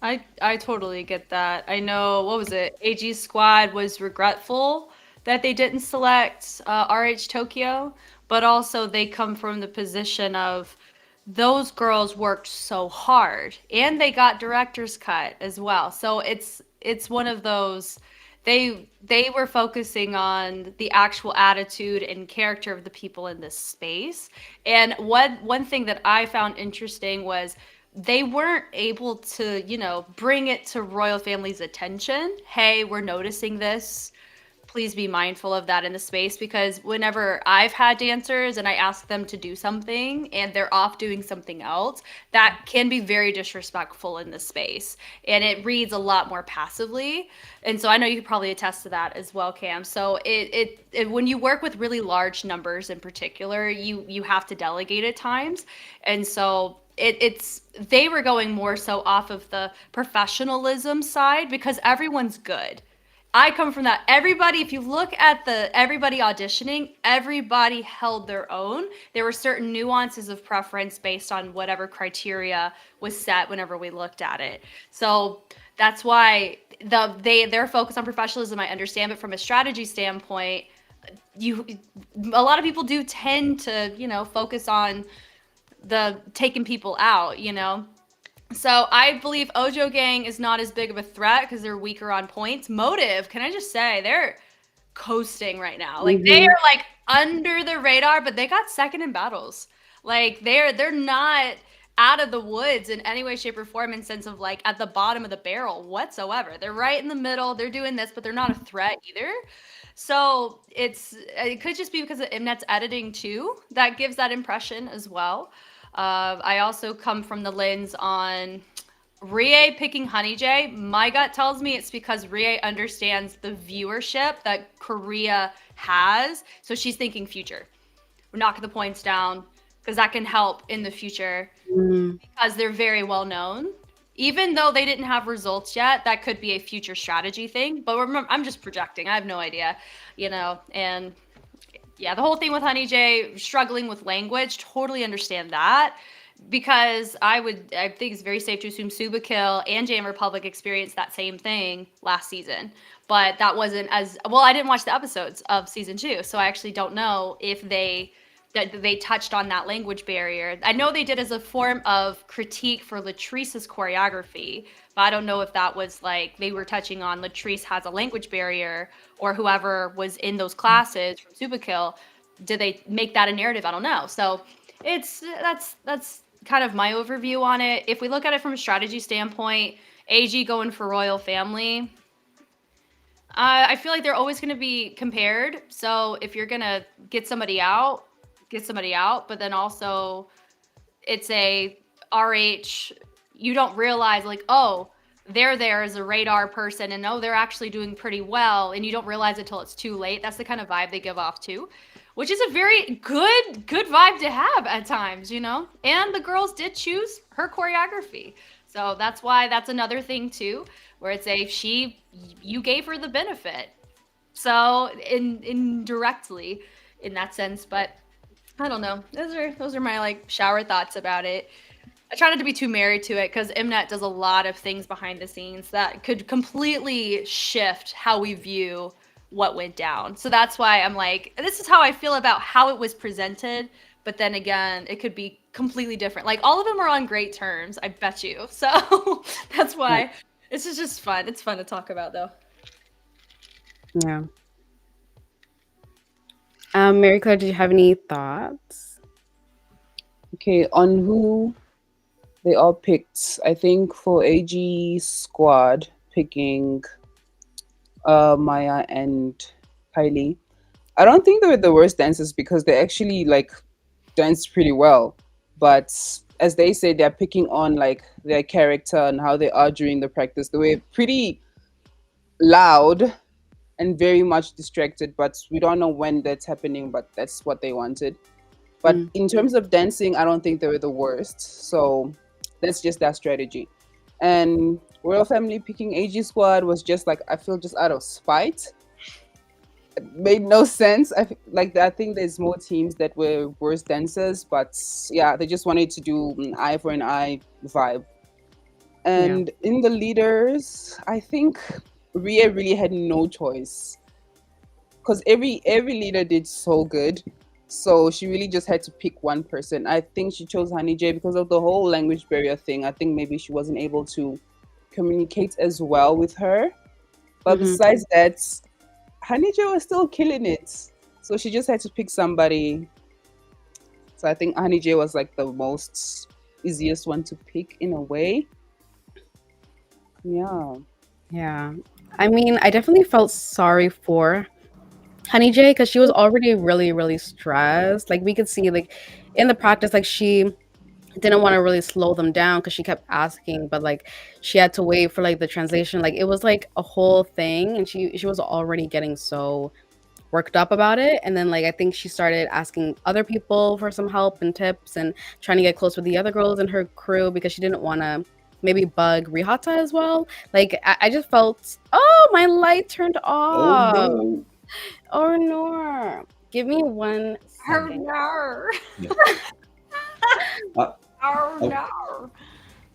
I totally get that. I know, what was it? AG Squad was regretful that they didn't select RH Tokyo, but also they come from the position of those girls worked so hard and they got director's cut as well. So it's one of those, they were focusing on the actual attitude and character of the people in this space. And one thing that I found interesting was they weren't able to, bring it to royal family's attention. Hey, we're noticing this, please be mindful of that in the space, because whenever I've had dancers and I ask them to do something and they're off doing something else, that can be very disrespectful in the space and it reads a lot more passively. And so I know you could probably attest to that as well, Cam. So it when you work with really large numbers in particular, you have to delegate at times. And so it's they were going more so off of the professionalism side because everyone's good. I come from that. Everybody, if you look at the everybody auditioning, everybody held their own. There were certain nuances of preference based on whatever criteria was set whenever we looked at it. So that's why their focus on professionalism, I understand, but from a strategy standpoint, you a lot of people do tend to, focus on the taking people out, So I believe Ojo Gang is not as big of a threat because they're weaker on points. Motive, can I just say, they're coasting right now. Like they Mhm. are like under the radar, but they got second in battles. Like they're not out of the woods in any way, shape, or form in sense of like at the bottom of the barrel whatsoever. They're right in the middle. They're doing this, but they're not a threat either. So it could just be because of Mnet's editing too that gives that impression as well. I also come from the lens on Rie picking Honey J. My gut tells me it's because Rie understands the viewership that Korea has, so she's thinking future. We're knocking the points down because that can help in the future Mm. because they're very well known. Even though they didn't have results yet, that could be a future strategy thing. But remember, I'm just projecting. I have no idea, And yeah, the whole thing with Honey J struggling with language, totally understand that. Because I think it's very safe to assume Subakill and Jam Republic experienced that same thing last season. But that wasn't as well. I didn't watch the episodes of season 2, so I actually don't know if they touched on that language barrier. I know they did as a form of critique for Latrice's choreography, but I don't know if that was like they were touching on Latrice has a language barrier or whoever was in those classes from Subakill. Did they make that a narrative? I don't know. So that's kind of my overview on it. If we look at it from a strategy standpoint, AG going for royal family, I feel like they're always going to be compared. So if you're going to get somebody out, get somebody out. But then also, it's a RH. You don't realize like, oh, they're there as a radar person, and oh, they're actually doing pretty well, and you don't realize it till it's too late. That's the kind of vibe they give off too, which is a very good vibe to have at times. And the girls did choose her choreography, so that's why that's another thing too, where it's a you gave her the benefit, so indirectly in that sense, but I don't know. Those are my like shower thoughts about it. I try not to be too married to it because Mnet does a lot of things behind the scenes that could completely shift how we view what went down. So that's why I'm like, this is how I feel about how it was presented. But then again, it could be completely different. Like all of them are on great terms, I bet you. So that's Yeah. why this is just fun. It's fun to talk about though. Yeah. Mary Claire, did you have any thoughts? Okay, on who they all picked. I think for AG squad picking Maya and Kylie. I don't think they were the worst dancers because they actually like danced pretty well. But as they say, they're picking on like their character and how they are during the practice. They were pretty loud and very much distracted, but we don't know when that's happening, but that's what they wanted. But Mm. in terms of dancing, I don't think they were the worst. So that's just that strategy. And Royal Family picking AG Squad was just like, I feel just out of spite. It made no sense. I think there's more teams that were worse dancers, but yeah, they just wanted to do an eye for an eye vibe. Yeah. And in the leaders, I think Ria really had no choice because every leader did so good. So she really just had to pick one person. I think she chose Honey J because of the whole language barrier thing. I think maybe she wasn't able to communicate as well with her. But Hmm. besides that, Honey J was still killing it. So she just had to pick somebody. So I think Honey J was like the most easiest one to pick in a way. Yeah. Yeah. I mean, I definitely felt sorry for Honey J because she was already really, really stressed. Like we could see, like in the practice, like she didn't want to really slow them down because she kept asking, but like she had to wait for like the translation. Like it was like a whole thing, and she was already getting so worked up about it. And then like I think she started asking other people for some help and tips and trying to get close with the other girls in her crew because she didn't want to maybe bug Rihata as well. Like I just felt, oh, my light turned Oh off. no. Oh no. Give me one Oh second. no. Yeah. Uh, Oh oh, no.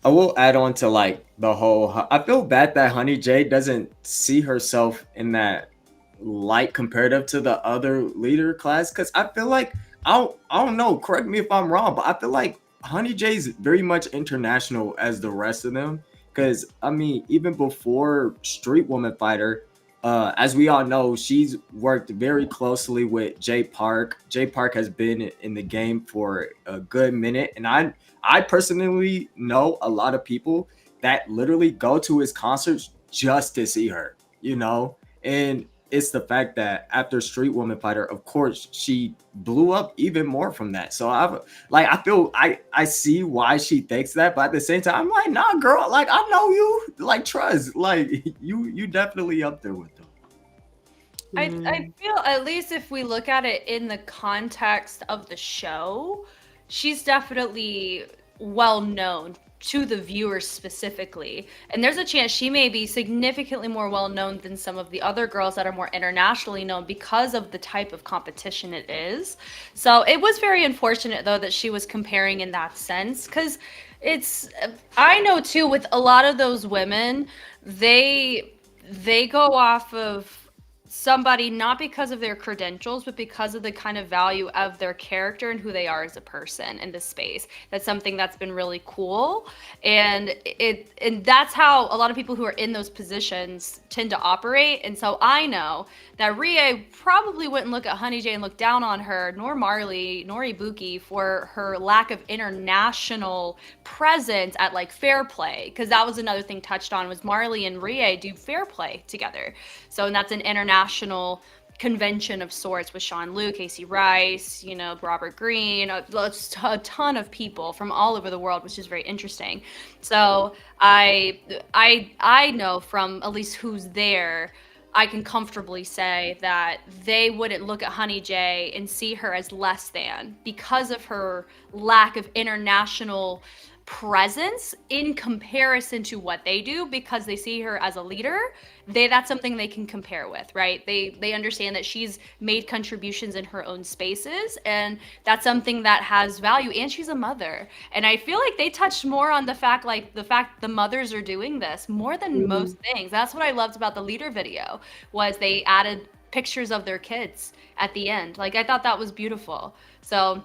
I will add on to like the whole. I feel bad that Honey J doesn't see herself in that light comparative to the other leader class, because I feel like I don't know. Correct me if I'm wrong, but I feel like Honey J's very much international as the rest of them. Because I mean, even before Street Woman Fighter, as we all know, she's worked very closely with Jay Park. Jay Park has been in the game for a good minute, and I personally know a lot of people that literally go to his concerts just to see her, you know? And it's the fact that after Street Woman Fighter, of course, she blew up even more from that. So I feel I see why she thinks that, but at the same time, I'm like, nah, girl, like I know you, like trust, like you definitely up there with them. I Mm, feel, at least if we look at it in the context of the show, she's definitely well known to the viewers specifically. And there's a chance she may be significantly more well known than some of the other girls that are more internationally known because of the type of competition it is. So it was very unfortunate though that she was comparing in that sense, because it's, I know too, with a lot of those women, they go off of somebody not because of their credentials but because of the kind of value of their character and who they are as a person in this space. That's something that's been really cool, and that's how a lot of people who are in those positions tend to operate. And so I know that Rie probably wouldn't look at Honey J and look down on her, nor Marley nor Ibuki, for her lack of international presence at like Fair Play, because that was another thing touched on, was Marley and Rie do Fair Play together. So, and that's an international convention of sorts with Sean Liu, Casey Rice, you know, Robert Greene, a ton of people from all over the world, which is very interesting. So I know from at least who's there, I can comfortably say that they wouldn't look at Honey J and see her as less than because of her lack of international presence in comparison to what they do, because they see her as a leader. That's something they can compare with, right? They understand that she's made contributions in her own spaces, and that's something that has value, and she's a mother. And I feel like they touched more on the fact, like the fact the mothers are doing this more than mhm. most things. That's what I loved about the leader video, was they added pictures of their kids at the end. Like, I thought that was beautiful. So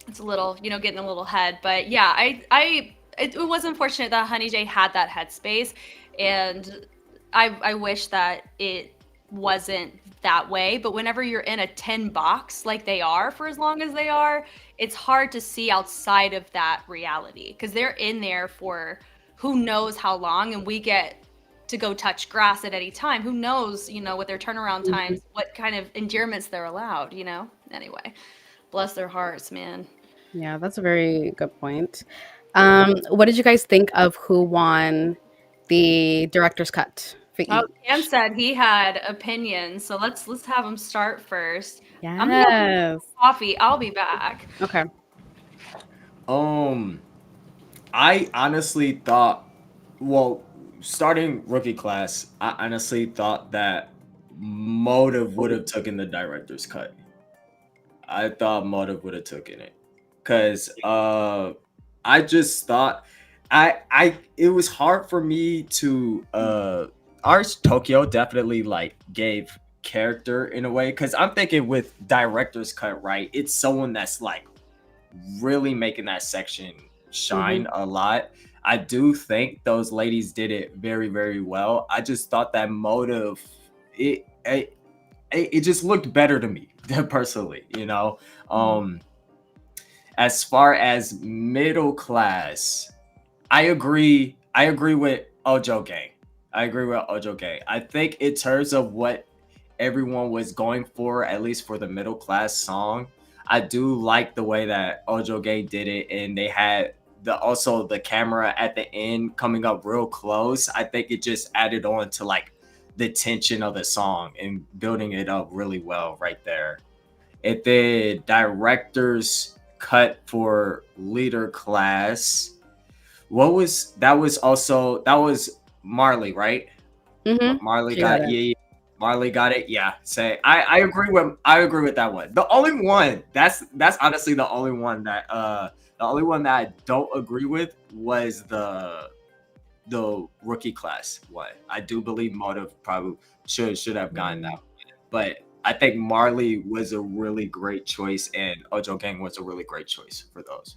it's a little, you know, getting a little head, but yeah, it was unfortunate that Honey J had that headspace, and I wish that it wasn't that way. But whenever you're in a tin box like they are for as long as they are, it's hard to see outside of that reality, because they're in there for who knows how long, and we get to go touch grass at any time. Who knows, you know, with their turnaround Mhm. times, what kind of endearments they're allowed, you know? Anyway, bless their hearts, man. Yeah, that's a very good point. What did you guys think of who won the director's cut for Oh, Cam each? said he had opinions, so let's have him start first. I'm gonna go get Yes. some coffee. I'll be back. Okay. Um, I honestly thought, well, starting rookie class, I honestly thought that Motive would have taken the director's cut. I thought Motive would have taken it, cause I just thought I it was hard for me to Ars Tokyo definitely like gave character in a way, cause I'm thinking with director's cut, right, it's someone that's like really making that section shine Mhm. a lot. I do think those ladies did it very, very well. I just thought that Motive, it it, it just looked better to me personally, you know. Um as far as middle class, I agree with Ojo Gang. I agree with Ojo Gang. I think in terms of what everyone was going for, at least for the middle class song, I do like the way that Ojo Gang did it, and they had the also the camera at the end coming up real close. I think it just added on to like the tension of the song and building it up really well right there. And then director's cut for leader class. What was that? Was also that was Marley, right? Mhm. Marley She got got, it. yeah, yeah. Marley got it. Yeah, say I agree with that one. The only one that's honestly the only one that I don't agree with was the rookie class one. I do believe Motive probably should have gotten that one. But I think Marley was a really great choice and Ojo Gang was a really great choice for those.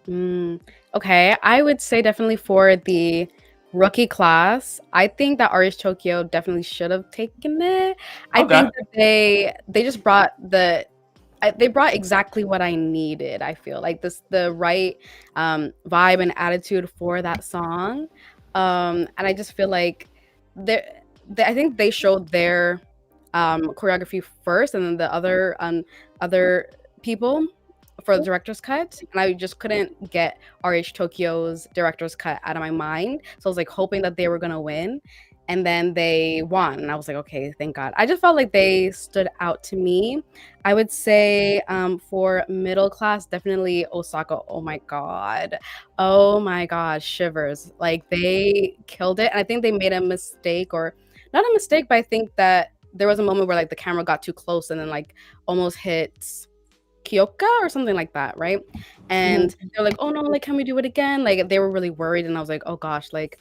Mm, okay, I would say definitely for the rookie class. I think that RH Tokyo definitely should have taken it. I Okay. think that they just brought they brought exactly what I needed. I feel like this the right vibe and attitude for that song, and I just feel like I think they showed their choreography first, and then the other people for the director's cut, and I just couldn't get RH Tokyo's director's cut out of my mind. So I was like hoping that they were gonna win, and then they won, and I was like, okay, thank God. I just felt like they stood out to me. I would say for middle class, definitely Osaka. Oh my God, shivers! Like they killed it, and I think they made a mistake, or not a mistake, but I think that there was a moment where like the camera got too close and then like almost hits Kyoka or something like that, right? And they're like, "Oh no, like can we do it again?" Like they were really worried, and I was like, "Oh gosh, like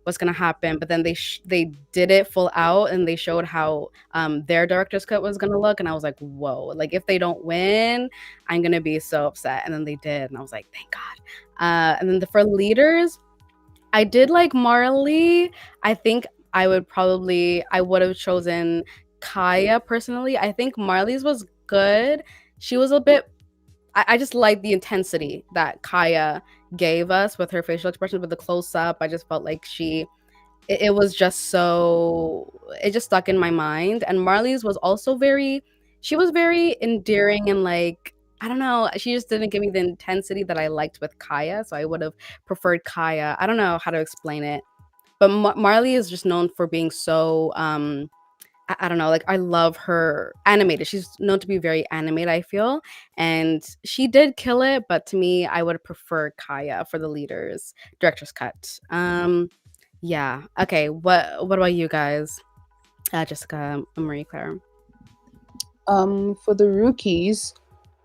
what's gonna happen?" But then they did it full out, and they showed how their director's cut was gonna look, and I was like, "Whoa!" Like if they don't win, I'm gonna be so upset. And then they did, and I was like, "Thank God." And then for leaders, I did like Marley. I think I would have chosen Kaya personally. I think Marley's was good. She was a bit I just like the intensity that Kaya gave us with her facial expressions with the close up. I just felt like it was just so it just stuck in my mind. And Marley's was also she was very endearing and like I don't know, she just didn't give me the intensity that I liked with Kaya, so I would have preferred Kaya. I don't know how to explain it, but Marley is just known for being so I don't know, like I love her animated. She's known to be very animated, I feel. And she did kill it, but to me, I would prefer Kaya for the leaders, director's cut. Yeah. Okay. What about you guys? Jessica, Marie Claire. For the rookies,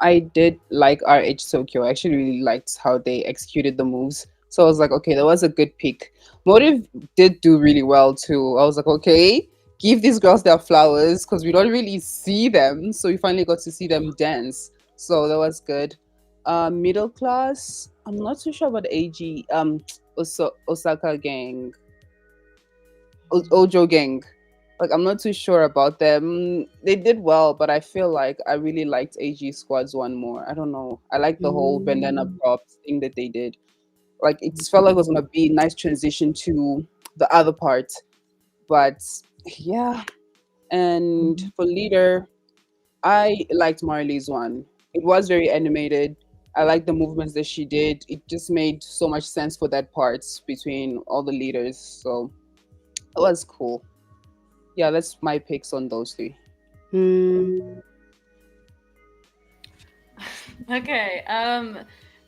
I did like RH Tokyo. I actually really liked how they executed the moves. So I was like, okay, that was a good pick. Motive did do really well too. I was like, okay, give these girls their flowers because we don't really see them. So we finally got to see them dance. So that was good. Middle class, I'm not too sure about AG, Osaka gang, Ojo gang. Like I'm not too sure about them. They did well, but I feel like I really liked AG Squad's one more. I don't know. I like the whole bandana Mm. props thing that they did. Like it just felt like it was gonna be a nice transition to the other part. But yeah. And for leader, I liked Marley's one. It was very animated. I liked the movements that she did. It just made so much sense for that part between all the leaders. So it was cool. Yeah, that's my picks on those three. Mm. Okay.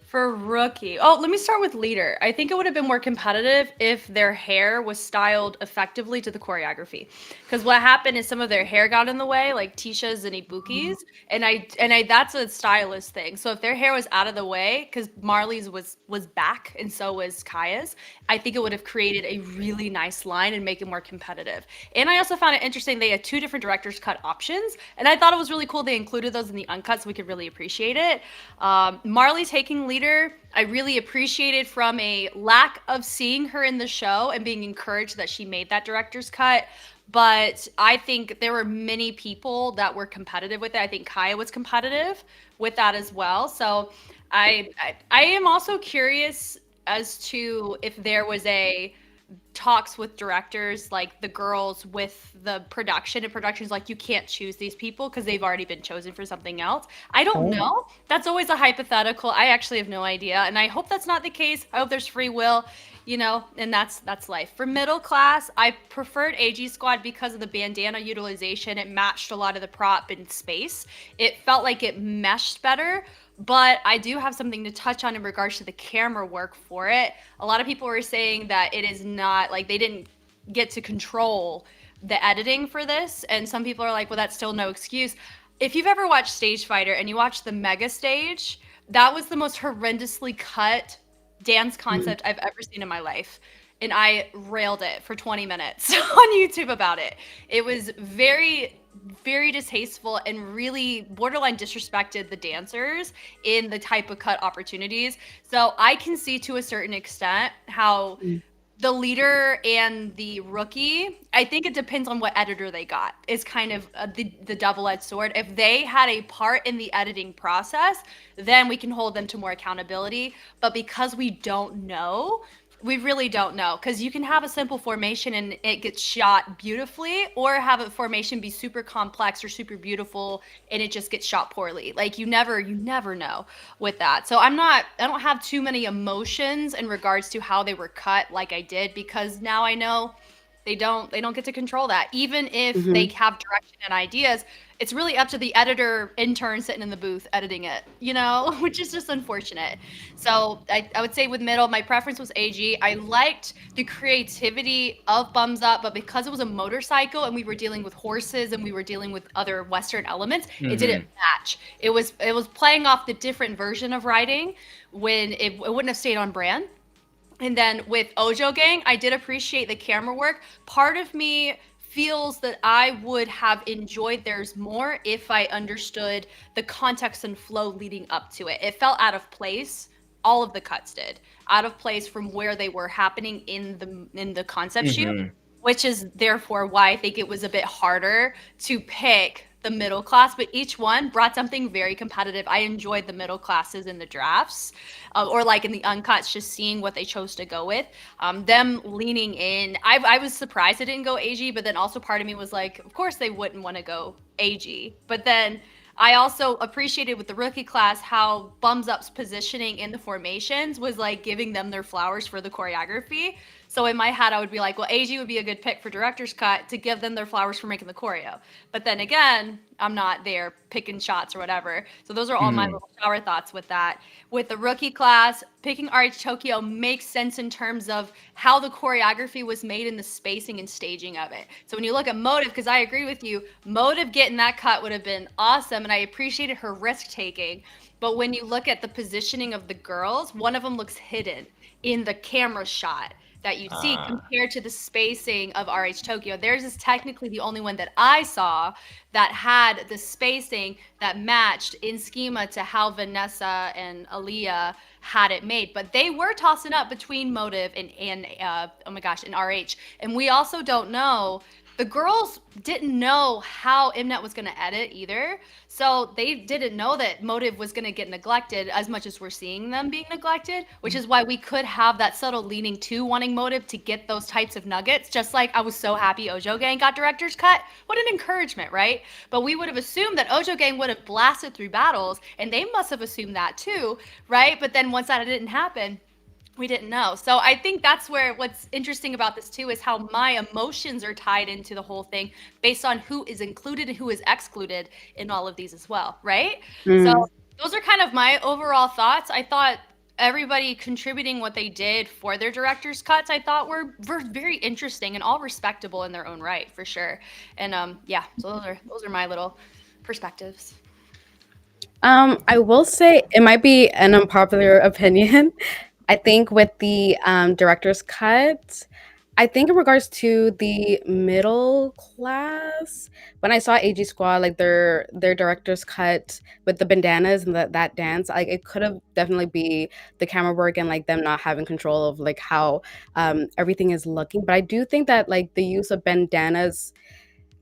For rookie. Oh, let me start with leader. I think it would have been more competitive if their hair was styled effectively to the choreography. Because what happened is some of their hair got in the way, like Tisha's and Ibuki's, and I that's a stylist thing. So if their hair was out of the way, because Marley's was back and so was Kaya's, I think it would have created a really nice line and make it more competitive. And I also found it interesting they had two different director's cut options, and I thought it was really cool they included those in the uncut so we could really appreciate it. Marley taking leader, I really appreciated from a lack of seeing her in the show and being encouraged that she made that director's cut. But I think there were many people that were competitive with it. I think Kaya was competitive with that as well. So I am also curious as to if there was a talks with directors, like the girls with the production, and production's like, you can't choose these people because they've already been chosen for something else. I don't know. That's always a hypothetical. I actually have no idea, and I hope that's not the case. I hope there's free will, and that's life. For middle class, I preferred AG Squad because of the bandana utilization. It matched a lot of the prop in space. It felt like it meshed better. But I do have something to touch on in regards to the camera work for it. A lot of people were saying that it is not like they didn't get to control the editing for this, and some people are like, well, that's still no excuse. If you've ever watched Stage Fighter and you watch the mega stage, that was the most horrendously cut dance Mhm. concept I've ever seen in my life. And I railed it for 20 minutes on YouTube about it. It was very, very distasteful and really borderline disrespected the dancers in the type of cut opportunities. So I can see to a certain extent how Mm. the leader and the rookie, I think it depends on what editor they got, is kind of the double-edged sword. If they had a part in the editing process, then we can hold them to more accountability. But because we don't know, we really don't know, because you can have a simple formation and it gets shot beautifully, or have a formation be super complex or super beautiful and it just gets shot poorly. Like you never know with that. So I don't have too many emotions in regards to how they were cut like I did, because now I know they don't get to control that. Even if they Mhm. have direction and ideas, it's really up to the editor intern sitting in the booth editing it, which is just unfortunate. So I would say with middle, my preference was AG. I liked the creativity of Bums Up, but because it was a motorcycle and we were dealing with horses and we were dealing with other Western elements, it didn't Mm-hmm. match. It was playing off the different version of riding when it wouldn't have stayed on brand. And then with Ojo Gang, I did appreciate the camera work. Part of me feels that I would have enjoyed theirs more if I understood the context and flow leading up to it. It felt out of place. All of the cuts did. Out of place from where they were happening in the concept shoot, Mm-hmm. which is therefore why I think it was a bit harder to pick the middle class, but each one brought something very competitive. I enjoyed the middle classes in the drafts, or like in the uncuts, just seeing what they chose to go with. Them leaning in. I was surprised they didn't go AG, but then also part of me was like, of course they wouldn't want to go AG. But then I also appreciated with the rookie class how Bums Up's positioning in the formations was like giving them their flowers for the choreography. So in my head, I would be like, well, AG would be a good pick for director's cut to give them their flowers for making the choreo. But then again, I'm not there picking shots or whatever. So those are all my Mm-hmm. little shower thoughts with that. With the rookie class, picking RH Tokyo makes sense in terms of how the choreography was made and the spacing and staging of it. So when you look at Motive, because I agree with you, Motive getting that cut would have been awesome, and I appreciated her risk taking. But when you look at the positioning of the girls, one of them looks hidden in the camera shot that you see Ah. compared to the spacing of RH Tokyo. Theirs is technically the only one that I saw that had the spacing that matched in schema to how Vanessa and Aaliyah had it made. But they were tossing up between Motive and oh my gosh, and RH. And we also don't know, the girls didn't know how Mnet was going to edit either. So they didn't know that Motive was going to get neglected as much as we're seeing them being neglected, which is why we could have that subtle leaning to wanting Motive to get those types of nuggets. Just like I was so happy Ojo Gang got director's cut. What an encouragement, right? But we would have assumed that Ojo Gang would have blasted through battles, and they must have assumed that too, right? But then once that didn't happen, we didn't know. So I think that's where what's interesting about this too is how my emotions are tied into the whole thing based on who is included and who is excluded in all of these as well, right? So Mm. those are kind of my overall thoughts. I thought everybody contributing what they did for their director's cuts, I thought were very interesting and all respectable in their own right, for sure. And yeah, so those are my little perspectives. I will say it might be an unpopular opinion. I think with the director's cut, I think in regards to the middle class, when I saw AG Squad, like their director's cut with the bandanas and that dance, like it could have definitely be the camera work and like them not having control of like how everything is looking. But I do think that like the use of bandanas,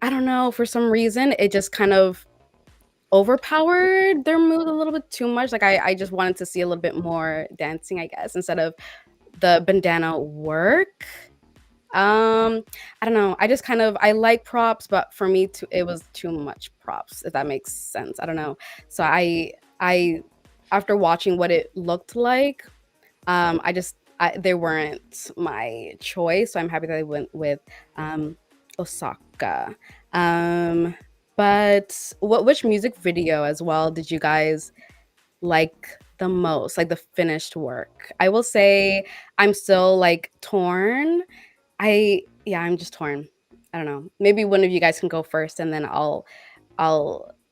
I don't know, for some reason it just kind of overpowered their mood a little bit too much. Like I just wanted to see a little bit more dancing, I guess, instead of the bandana work. I don't know. I just kind of I like props, but for me to it was too much props, if that makes sense. I don't know. So I after watching what it looked like, they weren't my choice. So I'm happy that I went with um Osaka. Um but which music video as well did you guys like the most? Like the finished work? I will say I'm still like torn. I'm just torn. I don't know. Maybe one of you guys can go first, and then I'll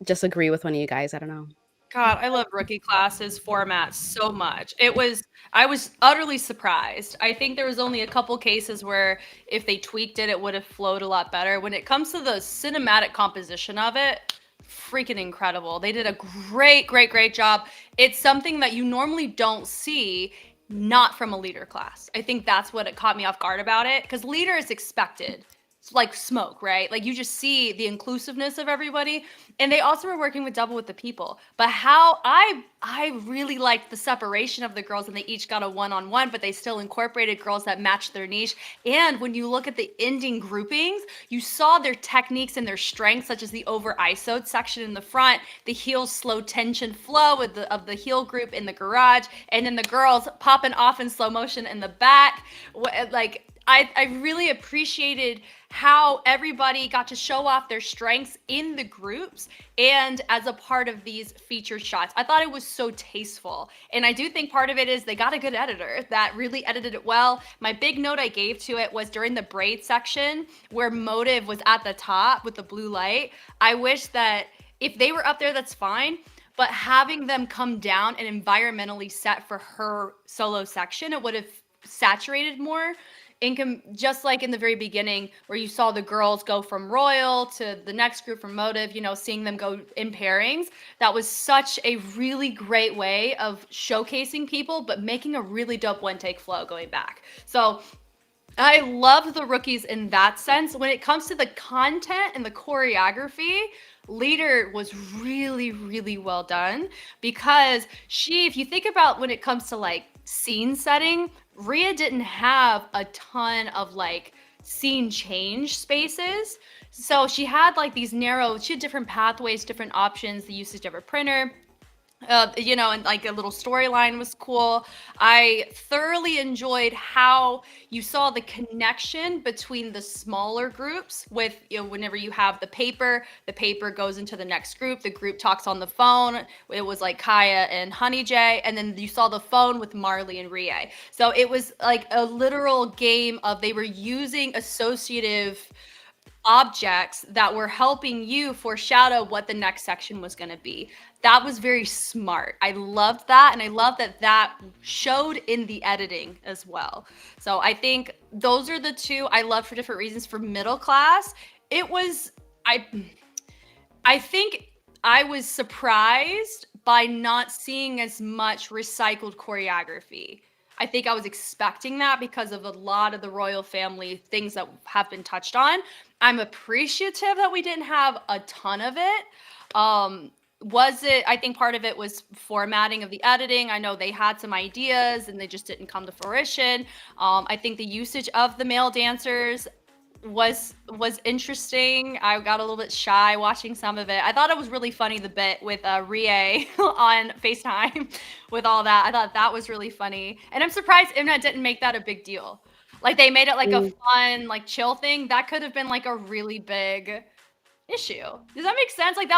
just agree with one of you guys. I don't know. God, I love rookie classes format so much. I was utterly surprised. I think there was only a couple cases where if they tweaked it, it would have flowed a lot better. When it comes to the cinematic composition of it, freaking incredible. They did a great job. It's something that you normally don't see not from a leader class. I think that's what it caught me off guard about it because leader is expected. It's like smoke, right? Like you just see the inclusiveness of everybody. And they also were working with Double with the People. But how I really liked the separation of the girls and they each got a one-on-one, but they still incorporated girls that matched their niche. And when you look at the ending groupings, you saw their techniques and their strengths, such as the over ISO'd section in the front, the heel slow tension flow of the heel group in the garage, and then the girls popping off in slow motion in the back. Like I really appreciated how everybody got to show off their strengths in the groups and as a part of these featured shots. I thought it was so tasteful. And I do think part of it is they got a good editor that really edited it well. My big note I gave to it was during the braid section where Motive was at the top with the blue light. I wish that if they were up there, that's fine. But having them come down and environmentally set for her solo section, it would have saturated more just like in the very beginning where you saw the girls go from Royal to the next group from Motive, you know, seeing them go in pairings. That was such a really great way of showcasing people, but making a really dope one take flow going back. So I love the rookies in that sense. When it comes to the content and the choreography, Leader was really well done because if you think about when it comes to like scene setting, Rhea didn't have a ton of like scene change spaces. So she had like she had different pathways, different options, the usage of her printer. You know, and like a little storyline was cool. I thoroughly enjoyed how you saw the connection between the smaller groups with, you know, whenever you have the paper goes into the next group, the group talks on the phone. It was like Kaya and Honey J, and then you saw the phone with Marley and Rie. So it was like a literal game of they were using associative objects that were helping you foreshadow what the next section was going to be. That was very smart. I loved that. And I love that that showed in the editing as well. So I think those are the two I love for different reasons. For middle class, it was, I think I was surprised by not seeing as much recycled choreography. I think I was expecting that because of a lot of the royal family things that have been touched on. I'm appreciative that we didn't have a ton of it. I think part of it was formatting of the editing. I know they had some ideas and they just didn't come to fruition. I think the usage of the male dancers was interesting. I got a little bit shy watching some of it. I thought it was really funny the bit with Rie on FaceTime with all that. I thought that was really funny. And I'm surprised Imnet didn't make that a big deal. Like they made it like a fun, like chill thing. That could have been like a really big issue. Does that make sense? Like Yeah.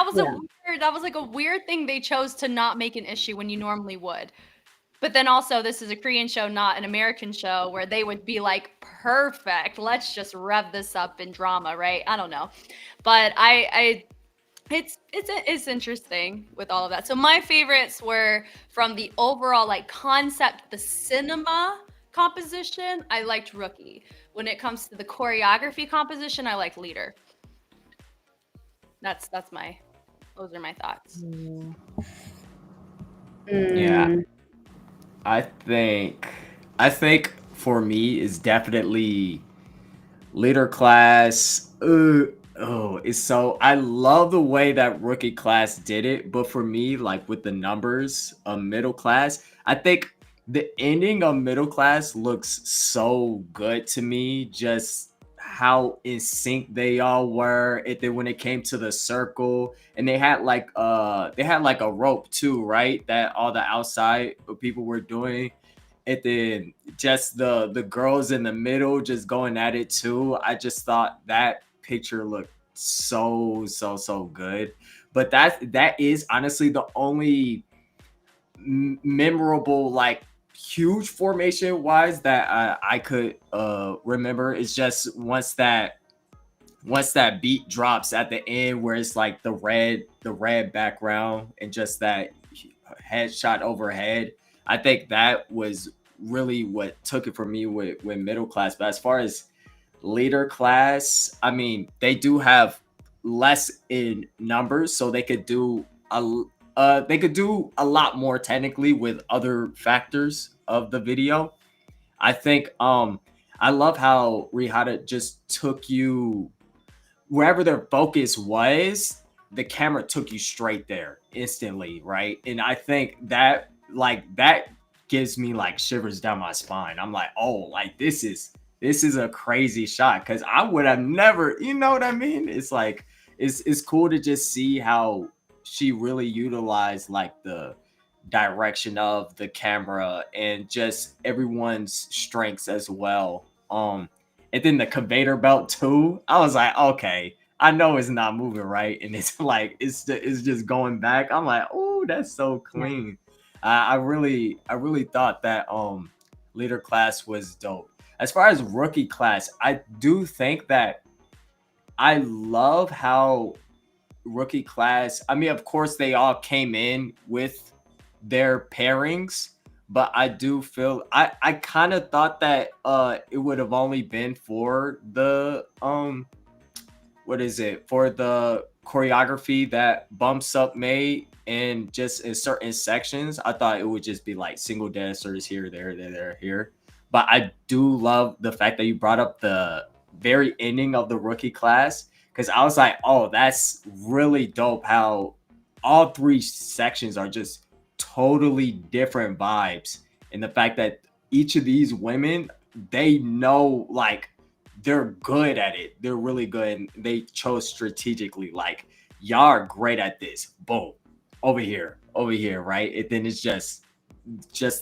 that was like a weird thing they chose to not make an issue when you normally would. But then also, this is a Korean show, not an American show, where they would be like, perfect, let's just rev this up in drama, right? I don't know. But it's interesting with all of that. So my favorites were from the overall like concept, the cinema composition, I liked Rookie. When it comes to the choreography composition, I like Leader. Those are my thoughts. Yeah, Mm, I think I think for me is definitely leader class. Oh, it's so I love the way that rookie class did it, but for me, like with the numbers of middle class, I think the ending of middle class looks so good to me. Just how in sync they all were. And then when it came to the circle, and they had like a rope too, right? That all the outside people were doing. And then just the girls in the middle just going at it too. I just thought that picture looked so good. But that is honestly the only memorable like huge formation wise that I could remember. Is just once that once that beat drops at the end where it's like the red background and just that headshot overhead, I think that was really what took it for me with middle class. But as far as leader class, I mean, they do have less in numbers, so they could do a lot more technically with other factors of the video. I think I love how Rihata just took you wherever their focus was, the camera took you straight there instantly, right? And I think that gives me like shivers down my spine. I'm like, oh, like this is a crazy shot because I would have never, you know what I mean? It's like it's cool to just see how she really utilized like the direction of the camera and just everyone's strengths as well. And then the conveyor belt too. I was like, okay, I know it's not moving right, and it's like it's just going back. I'm like, oh, that's so Yeah. clean. I really thought that leader class was dope. As far as rookie class, I do think that I love how rookie class. I mean, of course, they all came in with their pairings, but I do feel I kind of thought that it would have only been for the what is it for the choreography that Bumps Up made, and just in certain sections I thought it would just be like single dancers here, there, here. But I do love the fact that you brought up the very ending of the rookie class, because I was like, oh, that's really dope how all three sections are just totally different vibes. And the fact that each of these women, they know like they're good at it. They're really good. And they chose strategically, like, y'all are great at this. Boom. Over here, right? And then it's just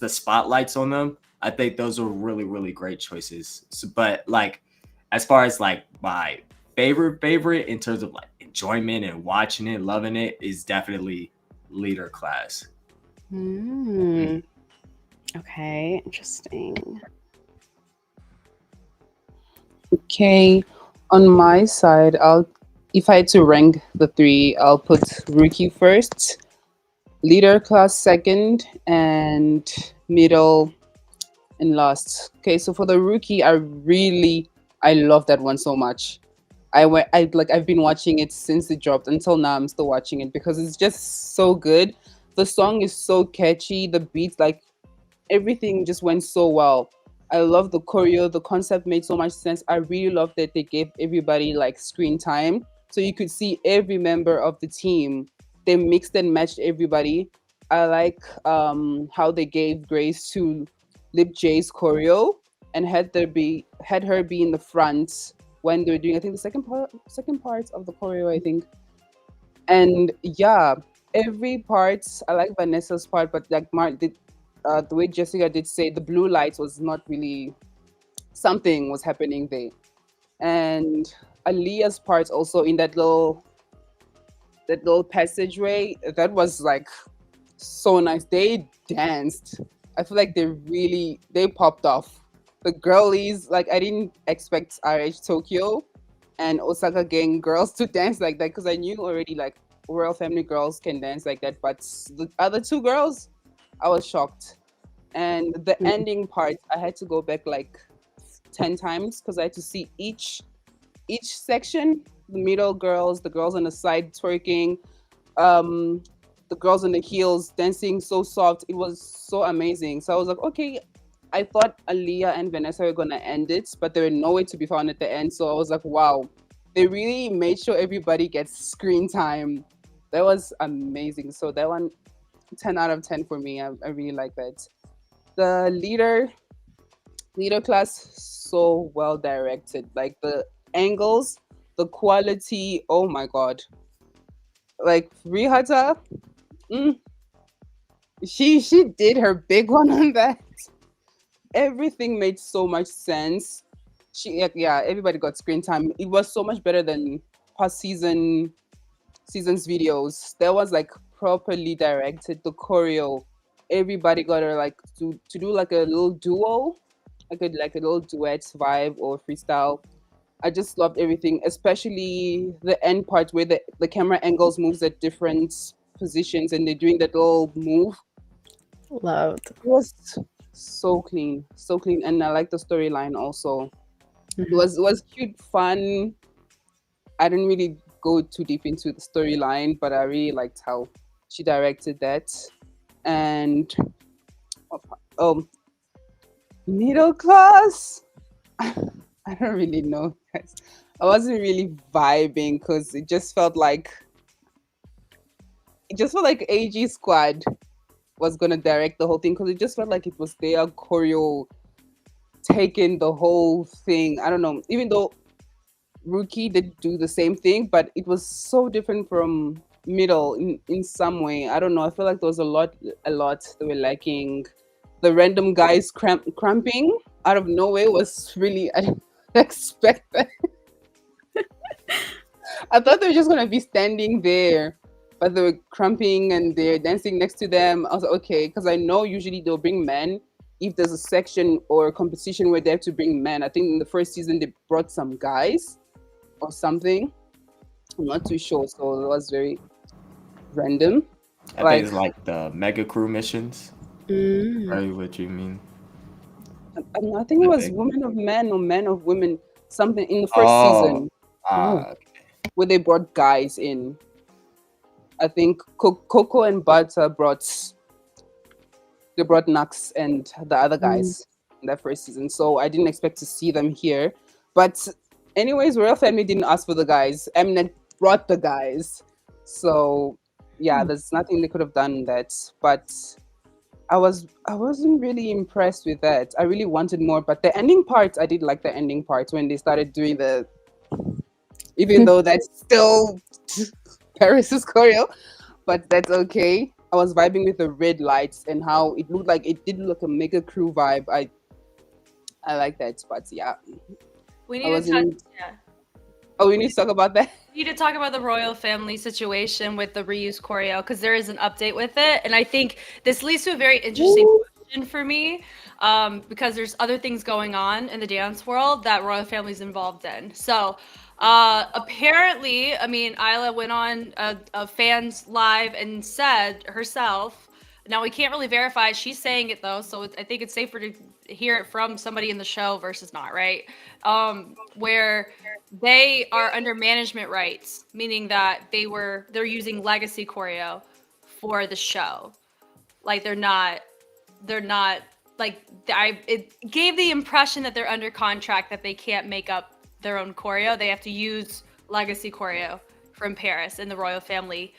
the spotlights on them. I think those are really, really great choices. So, but like as far as like my favorite in terms of like enjoyment and watching it, loving it, is definitely leader class. Hmm. Okay, interesting. Okay, on my side, I'll if I had to rank the three, I'll put rookie first, leader class second, and middle and last. Okay, so for the rookie, I love that one so much. I've been watching it since it dropped until now. I'm still watching it because it's just so good. The song is so catchy. The beats, like everything, just went so well. I love the choreo. The concept made so much sense. I really love that they gave everybody like screen time, so you could see every member of the team. They mixed and matched everybody. I like how they gave grace to Lip J's choreo and had her be in the front when they were doing, I think, the second part of the choreo, I think. And yeah, every part, I like Vanessa's part, but like Mark did, the way Jessica did say, the blue lights was not really, something was happening there. And Aaliyah's part also in that little passageway, that was like so nice. They danced. I feel like they popped off. The girlies, like I didn't expect RH Tokyo and Osaka gang girls to dance like that because I knew already like Royal Family girls can dance like that, but the other two girls, I was shocked. And the ending part, I had to go back like 10 times because I had to see each section. The middle girls, the girls on the side twerking, um, the girls on the heels dancing so soft. It was so amazing. So I was like, okay. I thought Aaliyah and Vanessa were gonna end it, but they were nowhere to be found at the end. So I was like, wow, they really made sure everybody gets screen time. That was amazing. So that one, 10 out of 10 for me. I really like that. The leader class, so well directed. Like the angles, the quality. Oh my god! Like Rihata, mm, she did her big one on that. Everything made so much sense. Yeah, everybody got screen time. It was so much better than past seasons videos. That was like properly directed. The choreo, everybody got her like to do like a little duo, like a little duet vibe or freestyle. I just loved everything, especially the end part where the camera angles moves at different positions and they're doing that little move. Loved. It was so clean, and I like the storyline also. Mhm. It was cute, fun. I didn't really go too deep into the storyline, but I really liked how she directed that. And um, middle class. I don't really know, guys. I wasn't really vibing because it just felt like AG Squad was gonna direct the whole thing because it just felt like it was their choreo taking the whole thing. I don't know. Even though Rookie did do the same thing, but it was so different from Middle in some way. I don't know. I feel like there was a lot that were lacking. The random guys cramping out of nowhere was really I didn't expect that. I thought they were just gonna be standing there, but they were cramping and they're dancing next to them. I was like, okay, because I know usually they'll bring men if there's a section or a competition where they have to bring men. I think in the first season they brought some guys or something. I'm not too sure, so it was very random. I think Like, it's like the mega crew missions. Mm. Right, what you mean? I think it The was big. Women of Men or Men of Women, something in the first Oh, season Oh. where they brought guys in. I think Coco and Butter brought Nux and the other Mm. guys in that first season. So I didn't expect to see them here. But anyways, Royal Family didn't ask for the guys. Mnet brought the guys. So yeah, there's nothing they could have done that. But I wasn't really impressed with that. I really wanted more. But the ending part, I did like the ending part when they started doing the even though that's still Paris's choreo, but that's okay. I was vibing with the red lights and how it looked like it did look a mega crew vibe. I like that, but yeah, We I need to touch. wasn't. Yeah. Oh, we need to talk about that. We need to talk about the royal family situation with the reuse choreo because there is an update with it, and I think this leads to a very interesting Woo. question for me, because there's other things going on in the dance world that royal family's involved in. So. Apparently, I mean, Isla went on a fans live and said herself. Now we can't really verify she's saying it though, so I think it's safer to hear it from somebody in the show versus not, right? Where they are under management rights, meaning that they're using legacy choreo for the show. Like they're not like I it gave the impression that they're under contract that they can't make up their own choreo. They have to use legacy choreo from Paris in the royal family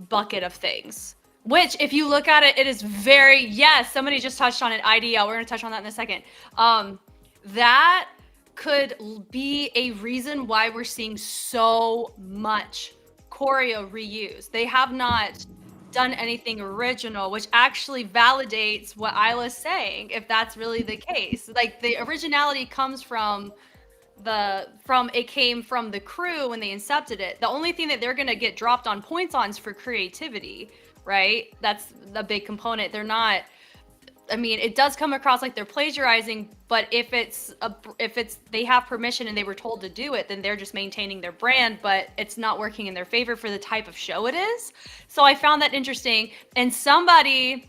bucket of things. Which, if you look at it, it is very yes. Somebody just touched on it. IDL. We're gonna touch on that in a second. That could be a reason why we're seeing so much choreo reuse. They have not done anything original, which actually validates what Isla's saying, if that's really the case. Like the originality comes from it came from the crew when they incepted it. The only thing that they're going to get dropped on points on is for creativity, right? That's a big component. They're not, I mean, it does come across like they're plagiarizing, but if it's they have permission and they were told to do it, then they're just maintaining their brand, but it's not working in their favor for the type of show it is. So I found that interesting. And somebody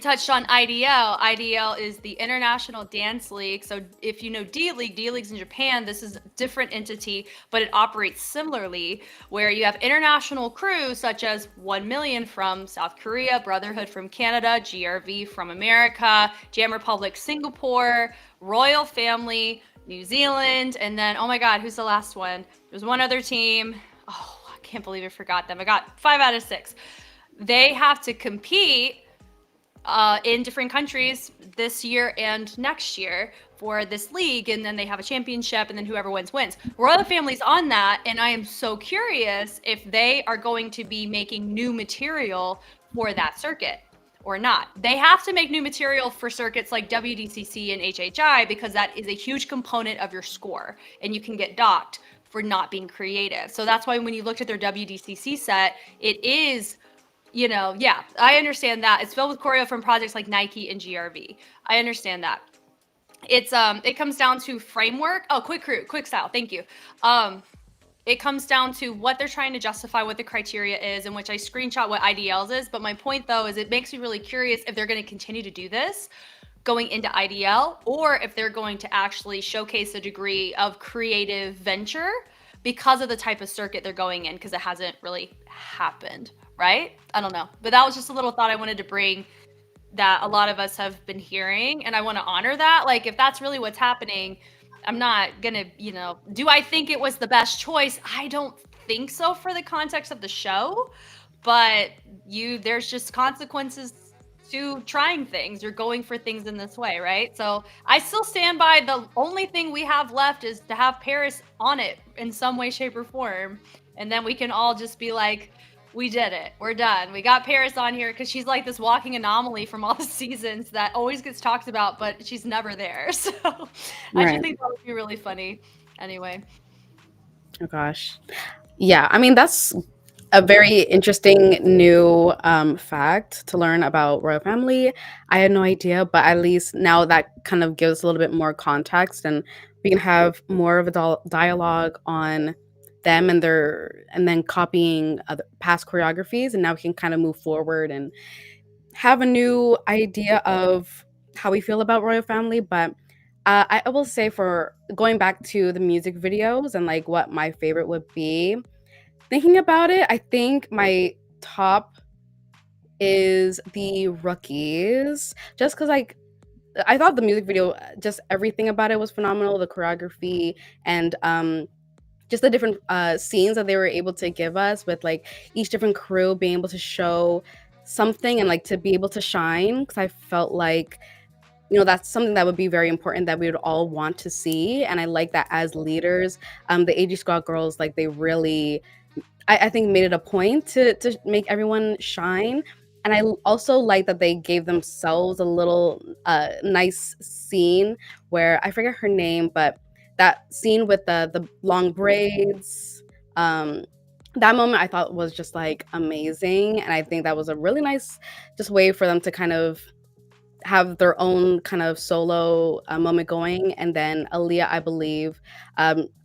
touched on IDL. IDL is the International Dance League. So if you know D League's in Japan. This is a different entity, but it operates similarly, where you have international crews such as 1 Million from South Korea, Brotherhood from Canada, GRV from America, Jam Republic Singapore, Royal Family New Zealand, and then oh my God, who's the last one? There's one other team. Oh, I can't believe I forgot them. I got 5 out of 6. They have to compete in different countries this year and next year for this league, and then they have a championship, and then whoever wins wins. Royal Family's on that, and I am so curious if they are going to be making new material for that circuit or not. They have to make new material for circuits like WDCC and HHI because that is a huge component of your score, and you can get docked for not being creative. So that's why when you looked at their WDCC set, it is yeah, I understand that. It's filled with choreo from projects like Nike and GRV. I understand that. it comes down to framework. Oh, quick style. Thank you. Um, it comes down to what they're trying to justify, what the criteria is, in which I screenshot what IDLs is. But my point though is it makes me really curious if they're going to continue to do this going into IDL, or if they're going to actually showcase a degree of creative venture because of the type of circuit they're going in, because it hasn't really happened, right? I don't know. But that was just a little thought I wanted to bring, that a lot of us have been hearing, and I want to honor that. Like, if that's really what's happening, I'm not gonna, do I think it was the best choice? I don't think so for the context of the show, but there's just consequences to trying things. You're going for things in this way, right? So I still stand by, the only thing we have left is to have Paris on it in some way, shape, or form, and then we can all just be like, we did it. We're done. We got Paris on here because she's like this walking anomaly from all the seasons that always gets talked about, but she's never there. So I just Right. think that would be really funny. Anyway. Oh gosh. Yeah, I mean that's a very interesting new fact to learn about royal family. I had no idea, but at least now that kind of gives a little bit more context, and we can have more of a dialogue on them and their, and then copying other past choreographies, and now we can kind of move forward and have a new idea of how we feel about royal family. But I will say, for going back to the music videos and like what my favorite would be, thinking about it, I think my top is the Rookies. Just because, like, I thought the music video, just everything about it was phenomenal. The choreography and just the different scenes that they were able to give us, with like each different crew being able to show something and like to be able to shine. Because I felt like, that's something that would be very important that we would all want to see. And I like that as leaders, the AG Squad girls, like, they really, I think, made it a point to make everyone shine. And also like that they gave themselves a little nice scene where I forget her name, but that scene with the long braids, um, that moment I thought was just like amazing. And I think that was a really nice just way for them to kind of have their own kind of solo moment going. And then Aaliyah, I believe,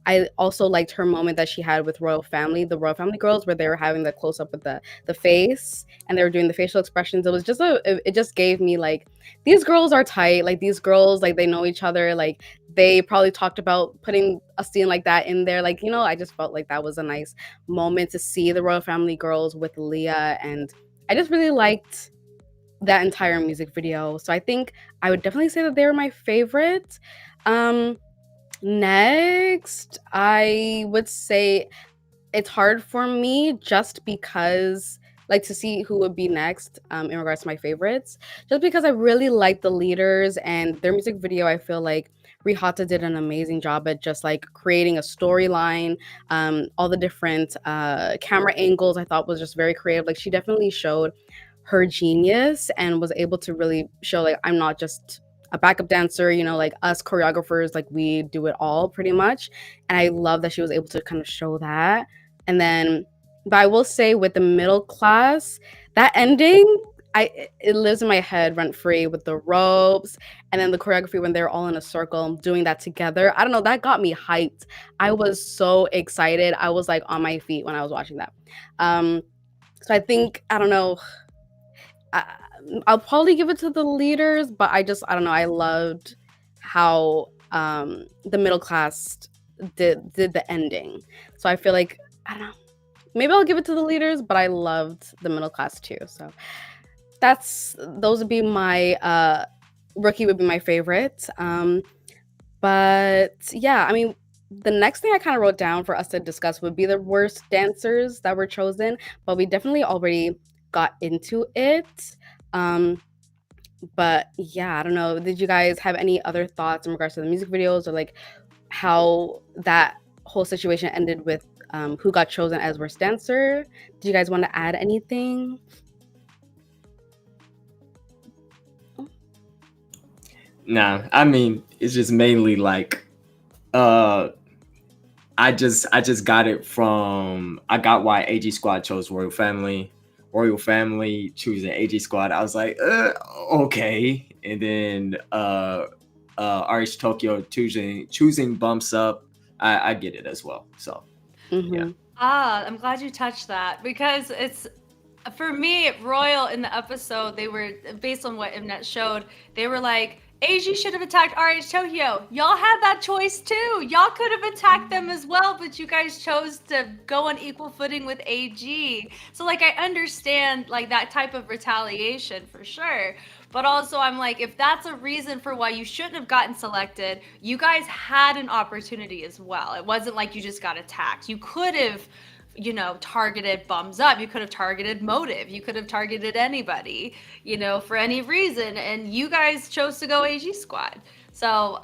I also liked her moment that she had with Royal Family, the Royal Family girls, where they were having the close up with the face and they were doing the facial expressions. It was just it just gave me like, these girls are tight. Like, these girls, like, they know each other. Like, they probably talked about putting a scene like that in there. Like, I just felt like that was a nice moment to see the Royal Family girls with Leah, and I just really liked that entire music video. So I think I would definitely say that they're my favorite. Um, Next, I would say it's hard for me just because, like, to see who would be next in regards to my favorites, just because I really like the leaders and their music video. I feel like Rihata did an amazing job at just like creating a storyline. All the different camera angles I thought was just very creative. Like, she definitely showed her genius and was able to really show, like, I'm not just a backup dancer, like us choreographers, like, we do it all pretty much. And I love that she was able to kind of show that. And then, but I will say, with the middle class, that ending, it lives in my head rent free, with the ropes and then the choreography when they're all in a circle doing that together. I don't know, that got me hyped. I was so excited. I was like on my feet when I was watching that. So I think, I don't know, I, I'll probably give it to the leaders, but I don't know. I loved how the middle class did the ending. So I feel like, I don't know. Maybe I'll give it to the leaders, but I loved the middle class too. So those would be my rookie would be my favorite. But yeah, I mean, the next thing I kind of wrote down for us to discuss would be the worst dancers that were chosen, but we definitely already got into it. Um, but yeah, I don't know. Did you guys have any other thoughts in regards to the music videos, or like how that whole situation ended with who got chosen as worst dancer? Do you guys want to add anything? Nah, I mean, it's just mainly like uh I just got it from, I got why AG Squad chose Royal Family. Royal Family choosing AG Squad. I was like, okay. And then RH Tokyo choosing bumps up, I get it as well. So yeah. Mhm. Ah, I'm glad you touched that because it's for me, Royal in the episode, they were based on what Mnet showed. They were like, AG should have attacked RH Tokyo. Y'all had that choice too. Y'all could have attacked them as well, but you guys chose to go on equal footing with AG. So like, I understand like that type of retaliation for sure. But also, I'm like, if that's a reason for why you shouldn't have gotten selected, you guys had an opportunity as well. It wasn't like you just got attacked. You could have, targeted bums up. You could have targeted motive. You could have targeted anybody, for any reason. And you guys chose to go AG squad. So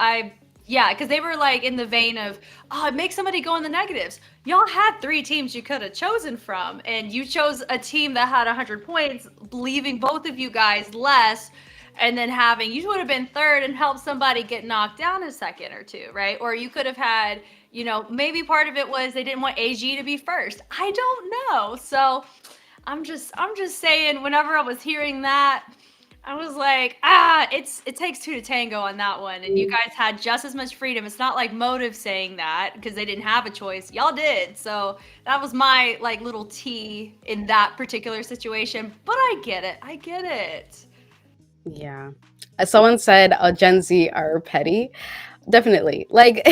yeah, because they were like in the vein of, oh, make somebody go in the negatives. Y'all had three teams you could have chosen from, and you chose a team that had 100 points, leaving both of you guys less, and then you would have been third and helped somebody get knocked down a second or two, right? Or you could have had, maybe part of it was they didn't want AG to be first. I don't know. So I'm just saying, whenever I was hearing that, I was like, it takes two to tango on that one. And you guys had just as much freedom. It's not like Motive saying that because they didn't have a choice. Y'all did. So that was my like little T in that particular situation. But I get it. I get it. Yeah. Someone said Gen Z are petty. Definitely. Like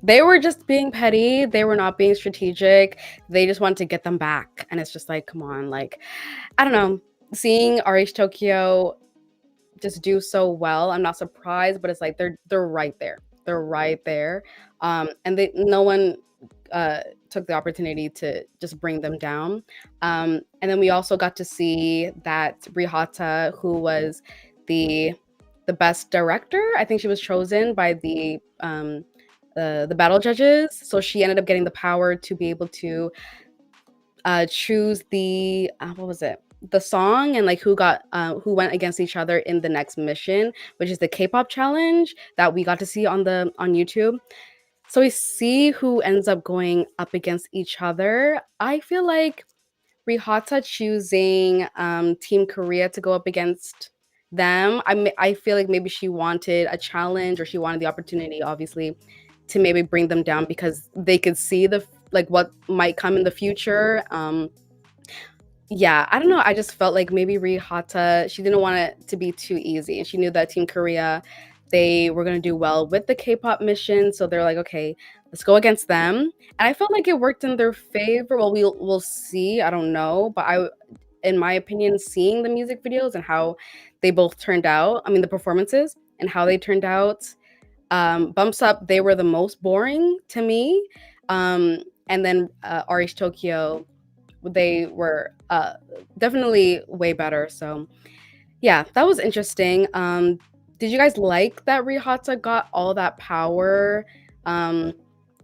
they were just being petty. They were not being strategic. They just wanted to get them back. And it's just like, come on, like I don't know. Seeing RH Tokyo just do so well, I'm not surprised, but it's like they're right there. They're right there. And they no one uh took the opportunity to just bring them down. And then we also got to see that Rihata, who was the the best director, I think she was chosen by the battle judges. So she ended up getting the power to be able to choose the what was it, the song, and like who went against each other in the next mission, which is the K-pop challenge that we got to see on YouTube. So we see who ends up going up against each other. I feel like Rihata choosing Team Korea to go up against them. I feel like maybe she wanted a challenge, or she wanted the opportunity, obviously, to maybe bring them down because they could see like what might come in the future. Yeah, I don't know. I just felt like maybe Rihata, she didn't want it to be too easy, and she knew that Team Korea, they were gonna do well with the K-pop mission, so they're like, okay, let's go against them. And I felt like it worked in their favor. Well, we'll see. I don't know, but in my opinion, seeing the music videos and how they both turned out, I mean, the performances and how they turned out, Bumps Up, they were the most boring to me. And then RH Tokyo, they were definitely way better. So yeah, that was interesting. Did you guys like that Rihata got all that power? Um,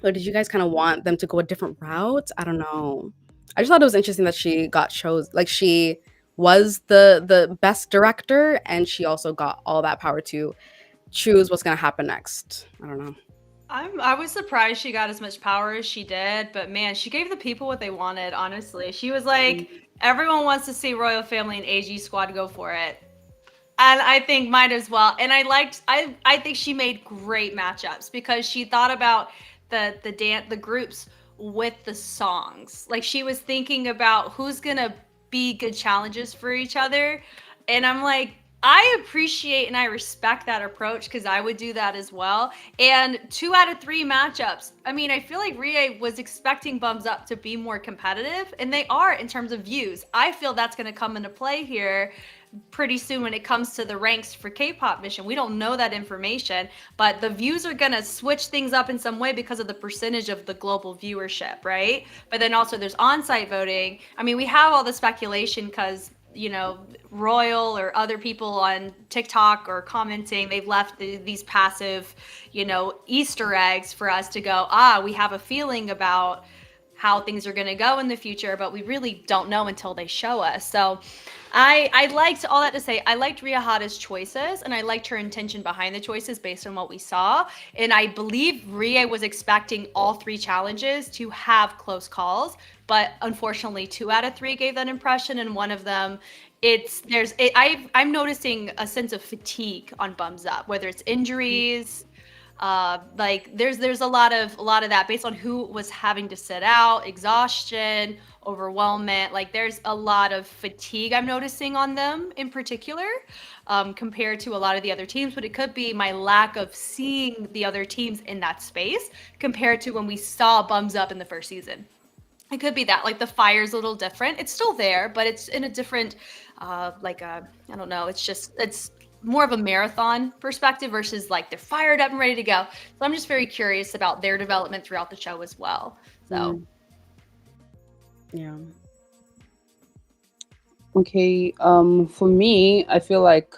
or did you guys kind of want them to go a different route? I don't know. I just thought it was interesting that she got chose, like she was the best director, and she also got all that power to choose what's gonna happen next. I don't know. I was surprised she got as much power as she did, but man, she gave the people what they wanted, honestly. She was like, everyone wants to see Royal Family and AG Squad, go for it. And I think might as well. And I think she made great matchups because she thought about the groups with the songs. Like she was thinking about who's gonna be good challenges for each other. And I'm like, I appreciate and I respect that approach because I would do that as well. And 2 out of 3 matchups. I mean, I feel like Rie was expecting Bums Up to be more competitive, and they are in terms of views. I feel that's going to come into play here pretty soon when it comes to the ranks for K-pop mission. We don't know that information, but the views are going to switch things up in some way because of the percentage of the global viewership, right? But then also there's on-site voting. I mean, we have all the speculation because Royal or other people on TikTok or commenting, they've left these passive, Easter eggs for us to go, we have a feeling about how things are going to go in the future, but we really don't know until they show us. So I liked all that to say, I liked Rihata's choices and I liked her intention behind the choices based on what we saw. And I believe Rie was expecting all 3 challenges to have close calls, but unfortunately 2 out of 3 gave that impression, and one of them I'm noticing a sense of fatigue on Bums Up, whether it's injuries, like there's a lot of that based on who was having to sit out, exhaustion, overwhelmment. Like there's a lot of fatigue I'm noticing on them in particular, compared to a lot of the other teams. But it could be my lack of seeing the other teams in that space compared to when we saw Bums Up in the first season. It could be that like the fire's a little different. It's still there, but it's in a different, I don't know. It's more of a marathon perspective versus like they're fired up and ready to go. So I'm just very curious about their development throughout the show as well. So Yeah. Okay, for me, I feel like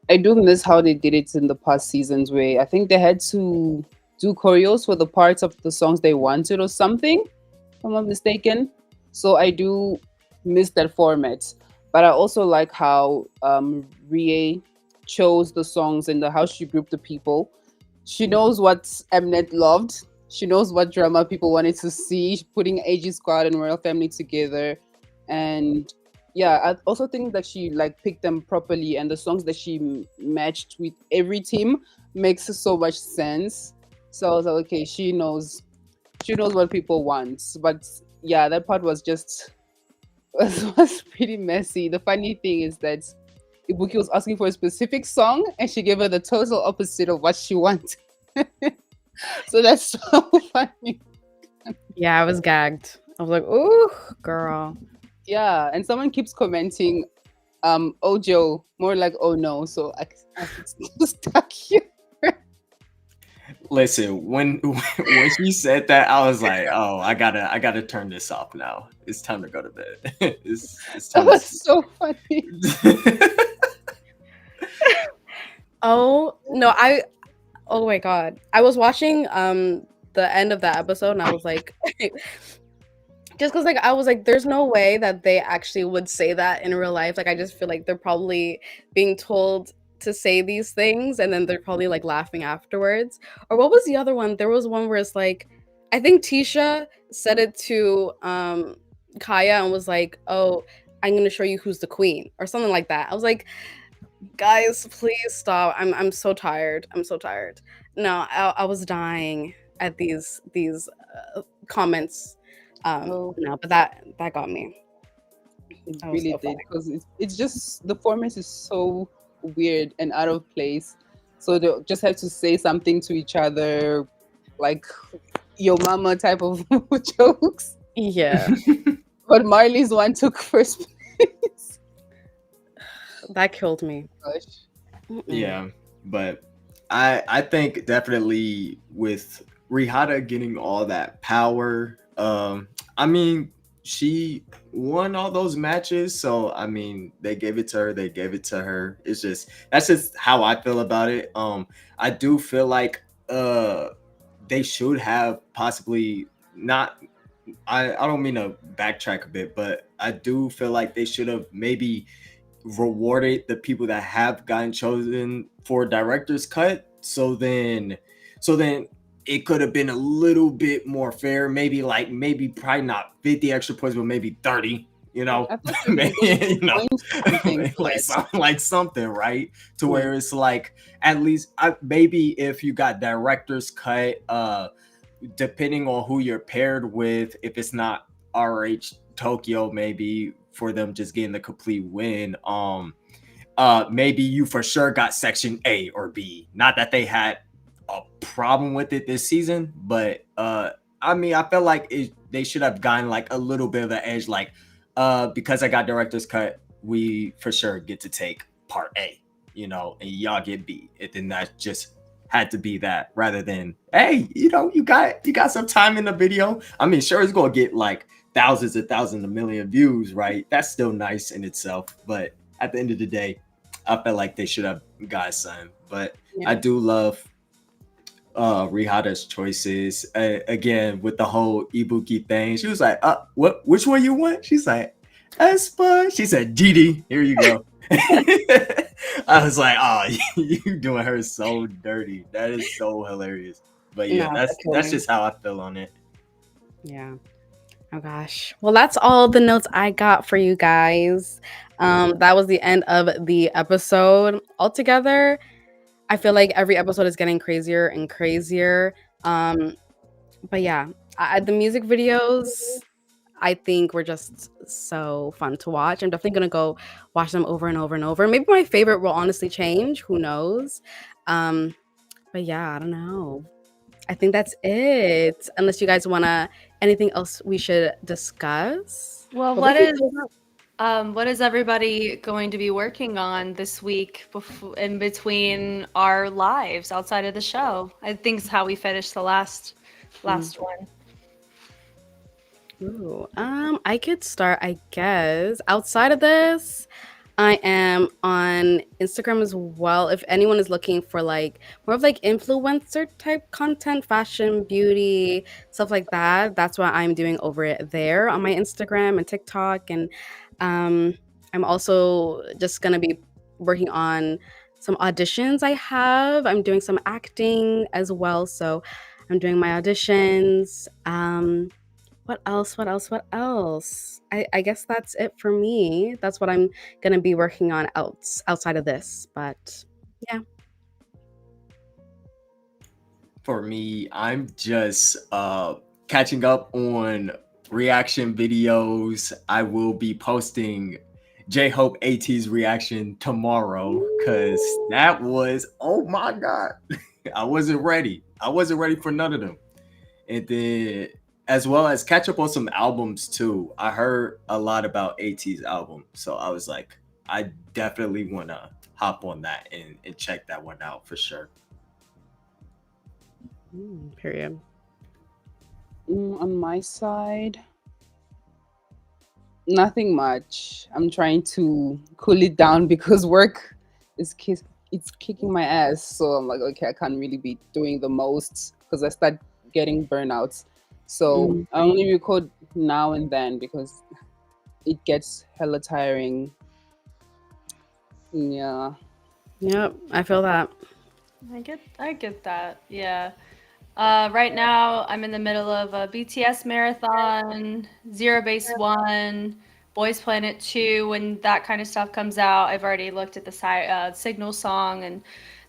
I do miss how they did it in the past seasons where I think they had to do choreos for the parts of the songs they wanted or something, if I'm not mistaken. So I do miss that format. But I also like how Rie chose the songs and how she grouped the people. She knows what Mnet loved. She knows what drama people wanted to see, putting AG Squad and Royal Family together. And yeah, I also think that she like picked them properly, and the songs that she matched with every team makes so much sense. So I was like, okay, she knows what people want. But yeah, that part was just was pretty messy. The funny thing is that Ibuki was asking for a specific song, and she gave her the total opposite of what she wanted. So that's so funny. Yeah, I was gagged. I was like, ooh, girl. Yeah, and someone keeps commenting, Ojo, more like oh no. So I still stuck here. Listen, when she said that, I was like, "Oh, I gotta turn this off now. It's time to go to bed. it's That time to was sleep." so funny. Oh no, oh my god. I was watching the end of that episode and I was like just because like I was like there's no way that they actually would say that in real life. Like I just feel like they're probably being told to say these things and then they're probably like laughing afterwards. Or what was the other one? There was one where it's like I think Tisha said it to Kaya and was like, "Oh, I'm going to show you who's the queen," or something like that. I was like, "Guys, please stop. I'm so tired. I'm so tired." No, I was dying at these comments. Oh, No, but that got me. it That was really so did funny. because it's just the format is so weird and out of place. So they just have to say something to each other, like yo mama type of jokes. Yeah, But Marley's one took first place. that killed me. Gosh. Mm-mm. Yeah, but I think definitely with Rihata getting all that power, I mean she won all those matches, so I mean they gave it to her, they gave it to her. It's just that's just how I feel about it. I do feel like they should have possibly not I don't mean to backtrack a bit, but I do feel like they should have maybe rewarded the people that have gotten chosen for director's cut. So then it could have been a little bit more fair. Maybe probably not 50 extra points, but maybe 30. You know, I thought she was maybe supposed to be you point something for like that. something, right? To Hmm. where it's like at least maybe if you got director's cut, depending on who you're paired with, if it's not RH Tokyo, maybe for them just getting the complete win. Maybe you for sure got section A or B. Not that they had a problem with it this season, but I mean, I felt like they should have gotten like a little bit of an edge, like because I got director's cut, we for sure get to take part A, and y'all get B. And then that just had to be that rather than hey, you got some time in the video. I mean, sure it's gonna get like thousands and thousands of million views, right? That's still nice in itself, but at the end of the day, I felt like they should have got some. But I Yeah. do love Rihata's choices. Again, with the whole Ibuki thing, she was like, what? Which one you want?" She's like, "Espa." She said, "Didi, here you go." I was like, "Oh, you doing her so dirty. That is so hilarious." But No, yeah, that that's killed that's me. just how I feel on it. Yeah. Oh gosh. Well, that's all the notes I got for you guys. That was the end of the episode. Altogether, I feel like every episode is getting crazier and crazier. Um, but yeah, the music videos I think were just so fun to watch. I'm definitely gonna go watch them over and over and over. Maybe my favorite will honestly change. Who knows? Um, but yeah, I don't know. I think that's it. Unless you guys wanna anything else we should discuss. Well, But we can close out. what is everybody going to be working on this week in between our lives outside of the show? I think is how we finished the Mm. last one. Ooh, I could start, I guess. Outside of this, I am on Instagram as well. If anyone is looking for like more of like influencer type content, fashion, beauty, stuff like that, that's what I'm doing over it there on my Instagram and TikTok. And um, I'm also just gonna be working on some auditions I have. I'm doing some acting as well, so I'm doing my auditions. What else? What else? What else? I guess that's it for me. That's what I'm gonna be working on outside of this. But yeah. For me, I'm just catching up on reaction videos. I will be posting J Hope AT's reaction tomorrow because that was, oh my God. I wasn't ready. I wasn't ready for none of them. And then, as well as catch up on some albums too. I heard a lot about AT's album. So I was like, I definitely want to hop on that and check that one out for sure. Period. On my side, nothing much. I'm trying to cool it down because work is it's kicking my ass. So I'm like, okay, I can't really be doing the most because I start getting burnouts. So Mm. I only record now and then because it gets hella tiring. Yeah. Yep, I feel that. I get that. Yeah. Right now, I'm in the middle of a BTS marathon, Zero Base One, Boys Planet 2. When that kind of stuff comes out, I've already looked at the Signal song and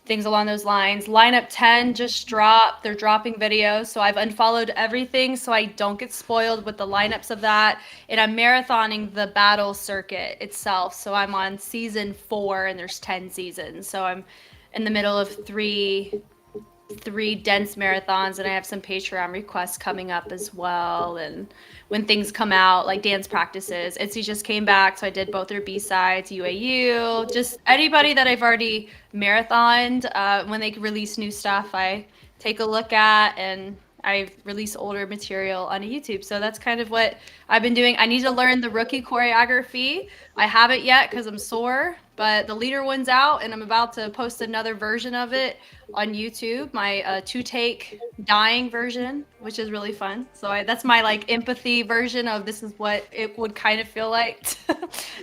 things along those lines. Lineup 10 just dropped. They're dropping videos, so I've unfollowed everything so I don't get spoiled with the lineups of that. And I'm marathoning the battle circuit itself. So I'm on season 4, and there's 10 seasons. So I'm in the middle of three dense marathons, and I have some Patreon requests coming up as well. And when things come out, like dance practices, Itzy just came back, so I did both their B-sides, UAU, just anybody that I've already marathoned. When they release new stuff, I take a look at, and I release older material on YouTube. So that's kind of what I've been doing. I need to learn the rookie choreography. I haven't yet because I'm sore, but the leader one's out, and I'm about to post another version of it on YouTube, my two-take dying version, which is really fun. So that's my like empathy version of this is what it would kind of feel like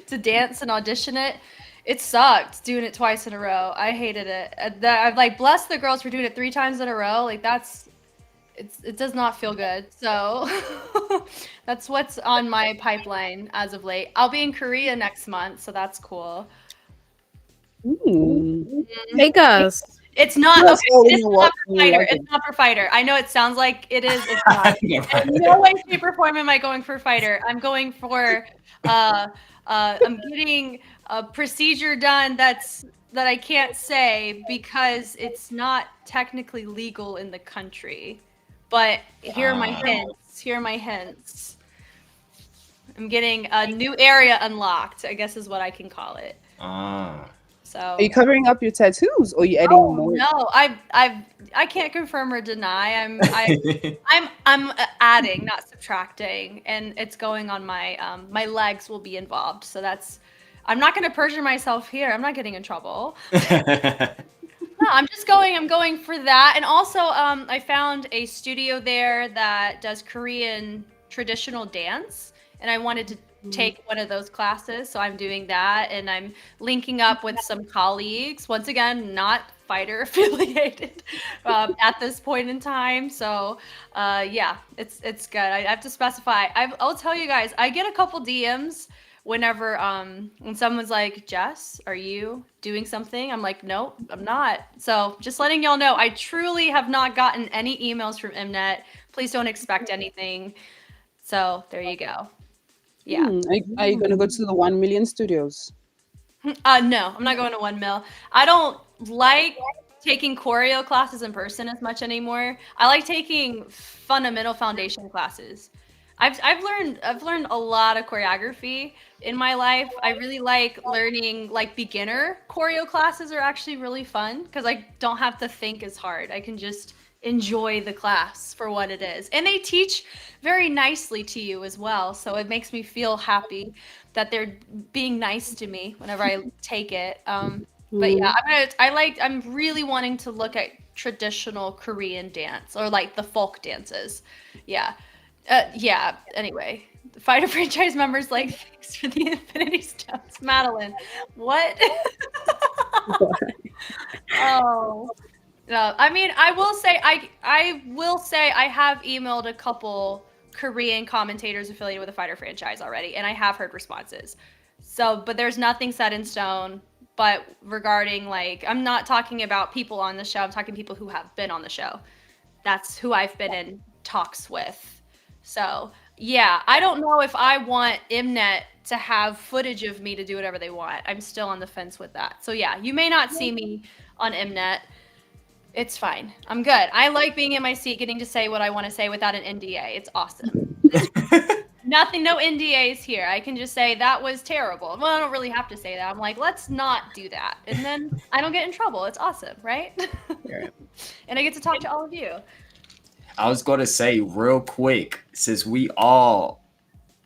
to dance and audition it. It sucked doing it twice in a row. I hated it. I've like blessed the girls for doing it 3 times in a row. Like it does not feel good. So that's what's on my pipeline as of late. I'll be in Korea next month, so that's cool. Hmm. Take us. It's not Yes, okay. oh, It's not for you fighter. like It's it. not for fighter. I know it sounds like it is. It's not. In no way, shape, or form am I going for fighter. I'm going for. I'm getting a procedure done that I can't say because it's not technically legal in the country. But here are my Ah, hints. Here are my hints. I'm getting a new area unlocked, I guess is what I can call it. ah. Are you So covering up your tattoos or are you adding oh more? no, I can't confirm or deny. I'm adding, not subtracting, and it's going on my legs will be involved. So that's I'm not going to perjure myself here. I'm not getting in trouble. No, I'm going for that. And also I found a studio there that does Korean traditional dance, and I wanted to take one of those classes, so I'm doing that, and I'm linking up with some colleagues. Once again, not fighter affiliated at this point in time. So yeah, it's good. I have to specify. I'll tell you guys. I get a couple DMs whenever when someone's like, Jess, are you doing something? I'm like, nope, I'm not. So just letting y'all know, I truly have not gotten any emails from Mnet. Please don't expect anything. So there you go. Yeah. Are you gonna go to the 1 million studios? No, I'm not going to 1 mil. I don't like taking choreo classes in person as much anymore. I like taking fundamental foundation classes. I've learned a lot of choreography in my life. I really like learning like beginner choreo classes are actually really fun because I don't have to think as hard. I can just enjoy the class for what it is. And they teach very nicely to you as well. So it makes me feel happy that they're being nice to me whenever I take it. But yeah, Mm. I'm really wanting to look at traditional Korean dance or like the folk dances. Yeah. Yeah. Anyway, the Fighter franchise members like thanks for the Infinity Stones. Madeline, what? Oh. No, I mean, I will say I have emailed a couple Korean commentators affiliated with the Fighter franchise already, and I have heard responses. So, but there's nothing set in stone. But regarding like, I'm not talking about people on the show. I'm talking people who have been on the show. That's who I've been in talks with. So, yeah, I don't know if I want Mnet to have footage of me to do whatever they want. I'm still on the fence with that. So, yeah, you may not see me on Mnet. It's fine. I'm good. I like being in my seat, getting to say what I want to say without an NDA. It's awesome. It's nothing, no NDAs here. I can just say that was terrible. Well, I don't really have to say that. I'm like, let's not do that. And then I don't get in trouble. It's awesome, right? Yeah. And I get to talk to all of you. I was going to say real quick, since we all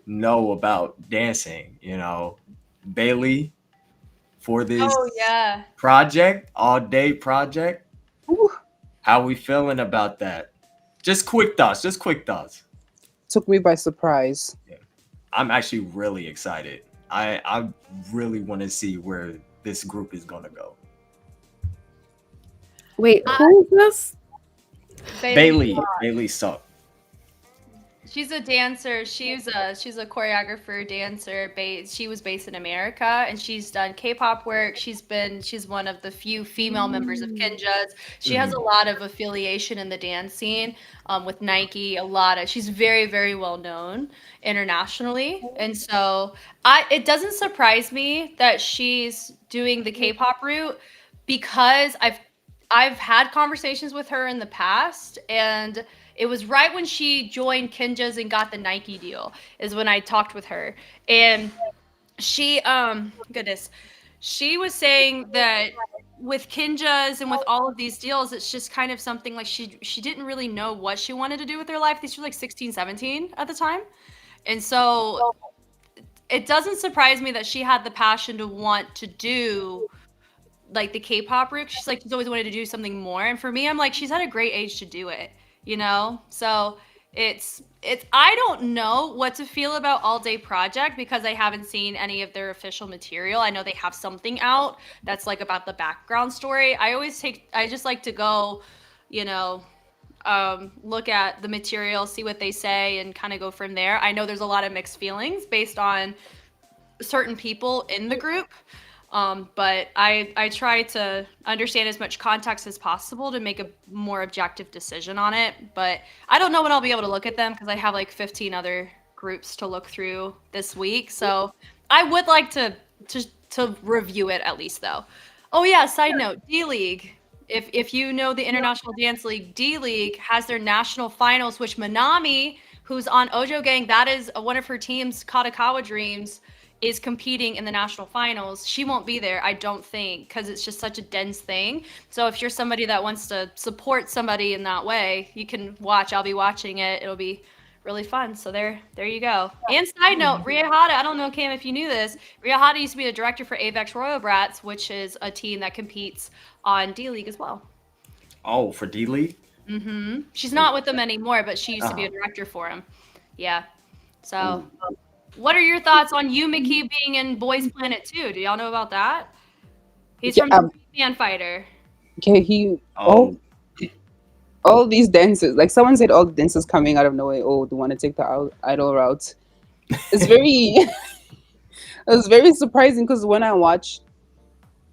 know about dancing, Bailey for this Oh, yeah. project, all day project. Ooh, How we feeling about that? Just quick thoughts. Just quick thoughts. took me by surprise. Yeah. I'm actually really excited. I really want to see where this group is gonna go. Wait, Uh, who is this? Bailey sucked. She's a dancer. She's a choreographer, dancer. She was based in America, and she's done K-pop work. She's one of the few female members of Kinja's. She has a Mhm. lot of affiliation in the dance scene with Nike. She's very very well known internationally, and so it doesn't surprise me that she's doing the K-pop route because I've had conversations with her in the past, and it was right when she joined Kinja's and got the Nike deal is when I talked with her. And she goodness, she was saying that with Kinja's and with all of these deals, it's just kind of something like she didn't really know what she wanted to do with her life. These were like 16, 17 at the time. And so it doesn't surprise me that she had the passion to want to do like the K-pop route. She's always wanted to do something more. And for me, I'm like, she's at a great age to do it, you know? So it's I don't know what to feel about All Day Project because I haven't seen any of their official material. I know they have something out that's like about the background story. I just like to go, you know, look at the material, see what they say, and kind of go from there. I know there's a lot of mixed feelings based on certain people in the group. But I try to understand as much context as possible to make a more objective decision on it. But I don't know when I'll be able to look at them because I have like 15 other groups to look through this week. So I would like to review it at least though. Oh yeah, side note, D League. If you know the International Dance League, D League has their national finals, which Manami, who's on Ojo Gang, that is one of her teams, Katakawa Dreams, is competing in the national finals. She won't be there, I don't think, because it's just such a dense thing. So if you're somebody that wants to support somebody in that way, you can watch. I'll be watching it. It'll be really fun. So there you go. And side note, Ria Hata, I don't know, Cam, if you knew this, Ria Hata used to be the director for Avex Royal Brats, which is a team that competes on D League as well. Oh, for D League? She's not with them anymore, but she used to be a Uh-huh. director for him. Yeah. So Ooh. what are your thoughts on Yu Miki being in Boys Planet 2? Do y'all know about that? He's Yeah, from the Man Fighter. Okay, he Um, all these dances, like someone said, all the dancers coming out of nowhere. Oh, they want to take the idol route. It's very, it's very surprising because when I watched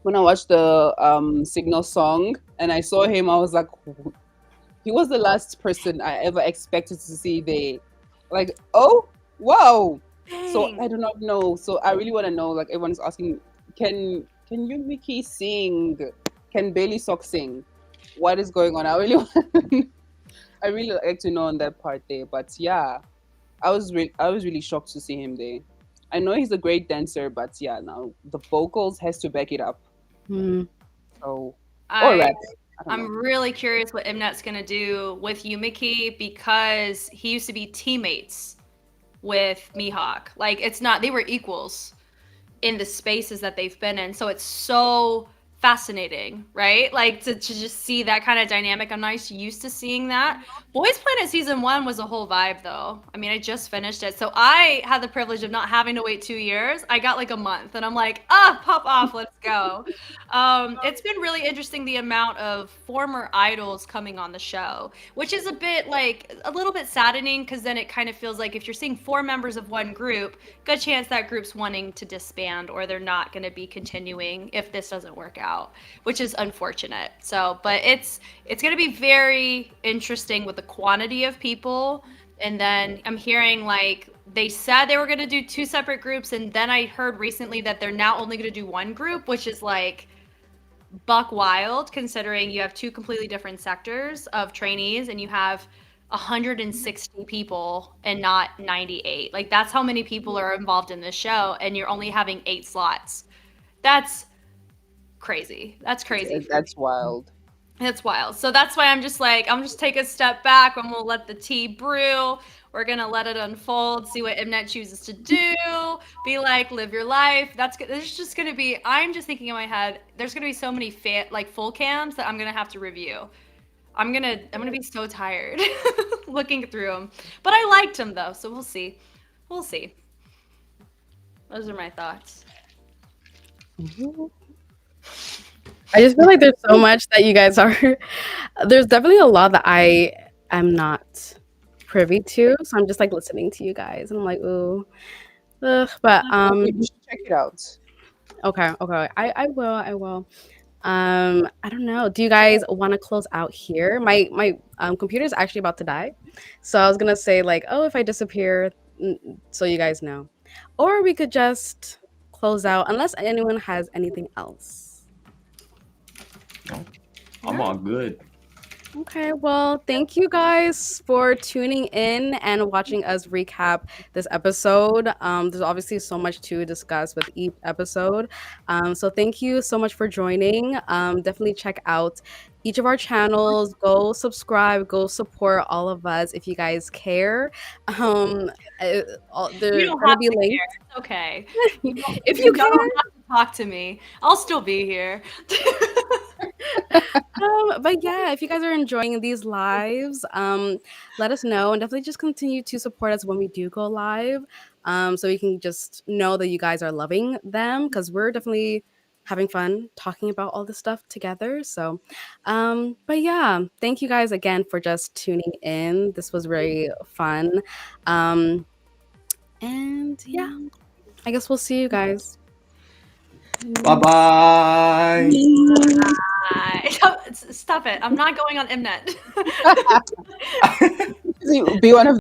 the Signal song and I saw him, I was like, he was the last person I ever expected to see there. Like, oh wow. So Dang. I do not know. So I really want to know. Like everyone's asking, can you Mickey sing? Can Bailey Sock sing? What is going on? I really I really like to know on that part there. But yeah, I was really shocked to see him there. I know he's a great dancer, but yeah, now the vocals has to back it up. Hmm. So or I rap. I don't know. I'm really curious what Mnet's gonna do with Yumiki because he used to be teammates with Mihawk. Like it's not they were equals in the spaces that they've been in. So it's so fascinating, right? Like to just see that kind of dynamic. I'm not used to seeing that. Boys Planet season one was a whole vibe though. I mean, I just finished it. So I had the privilege of not having to wait 2 years. I got like a month and I'm like, pop off, let's go. It's been really interesting the amount of former idols coming on the show, which is a bit like a little bit saddening because then it kind of feels like if you're seeing four members of one group, good chance that group's wanting to disband or they're not going to be continuing if this doesn't work out, which is unfortunate. So, but it's going to be very interesting with the quantity of people. And then I'm hearing like they said they were going to do two separate groups, and then I heard recently that they're now only going to do one group, which is like buck wild considering you have two completely different sectors of trainees and you have 160 people and not 98. Like that's how many people are involved in this show and you're only having 8 slots. That's crazy. That's crazy for me. That's wild. It's wild. So that's why I'm just like, I'm just take a step back. I'm gonna let the tea brew. We're gonna let it unfold, see what Mnet chooses to do. Be like, live your life. There's just gonna be. I'm just thinking in my head. There's gonna be so many like full cams that I'm gonna have to review. I'm gonna be so tired looking through them. But I liked them though, so we'll see. We'll see. Those are my thoughts. Mhm. I just feel like there's so much that you guys are. There's definitely a lot that I am not privy to, so I'm just like listening to you guys, and I'm like, ooh, ugh. But You should check it out. okay, okay, I will, I will. I don't know. Do you guys want to close out here? My computer is actually about to die, so I was gonna say like, oh, if I disappear, so you guys know, or we could just close out unless anyone has anything else. no, All I'm right. all good. Okay, well, thank you guys for tuning in and watching us recap this episode. There's obviously so much to discuss with each episode. So thank you so much for joining. Definitely check out each of our channels. Go subscribe, go support all of us if you guys care. Um, You they're don't gonna have be to care. linked. It's okay. If you You don't care. have to talk to me. I'll still be here. But yeah, if you guys are enjoying these lives, let us know and definitely just continue to support us when we do go live. So we can just know that you guys are loving them because we're definitely having fun talking about all this stuff together. So, but yeah, thank you guys again for just tuning in. This was very fun. Um, and yeah, I guess we'll see you guys. Bye bye. Stop it. I'm not going on Mnet. Be one of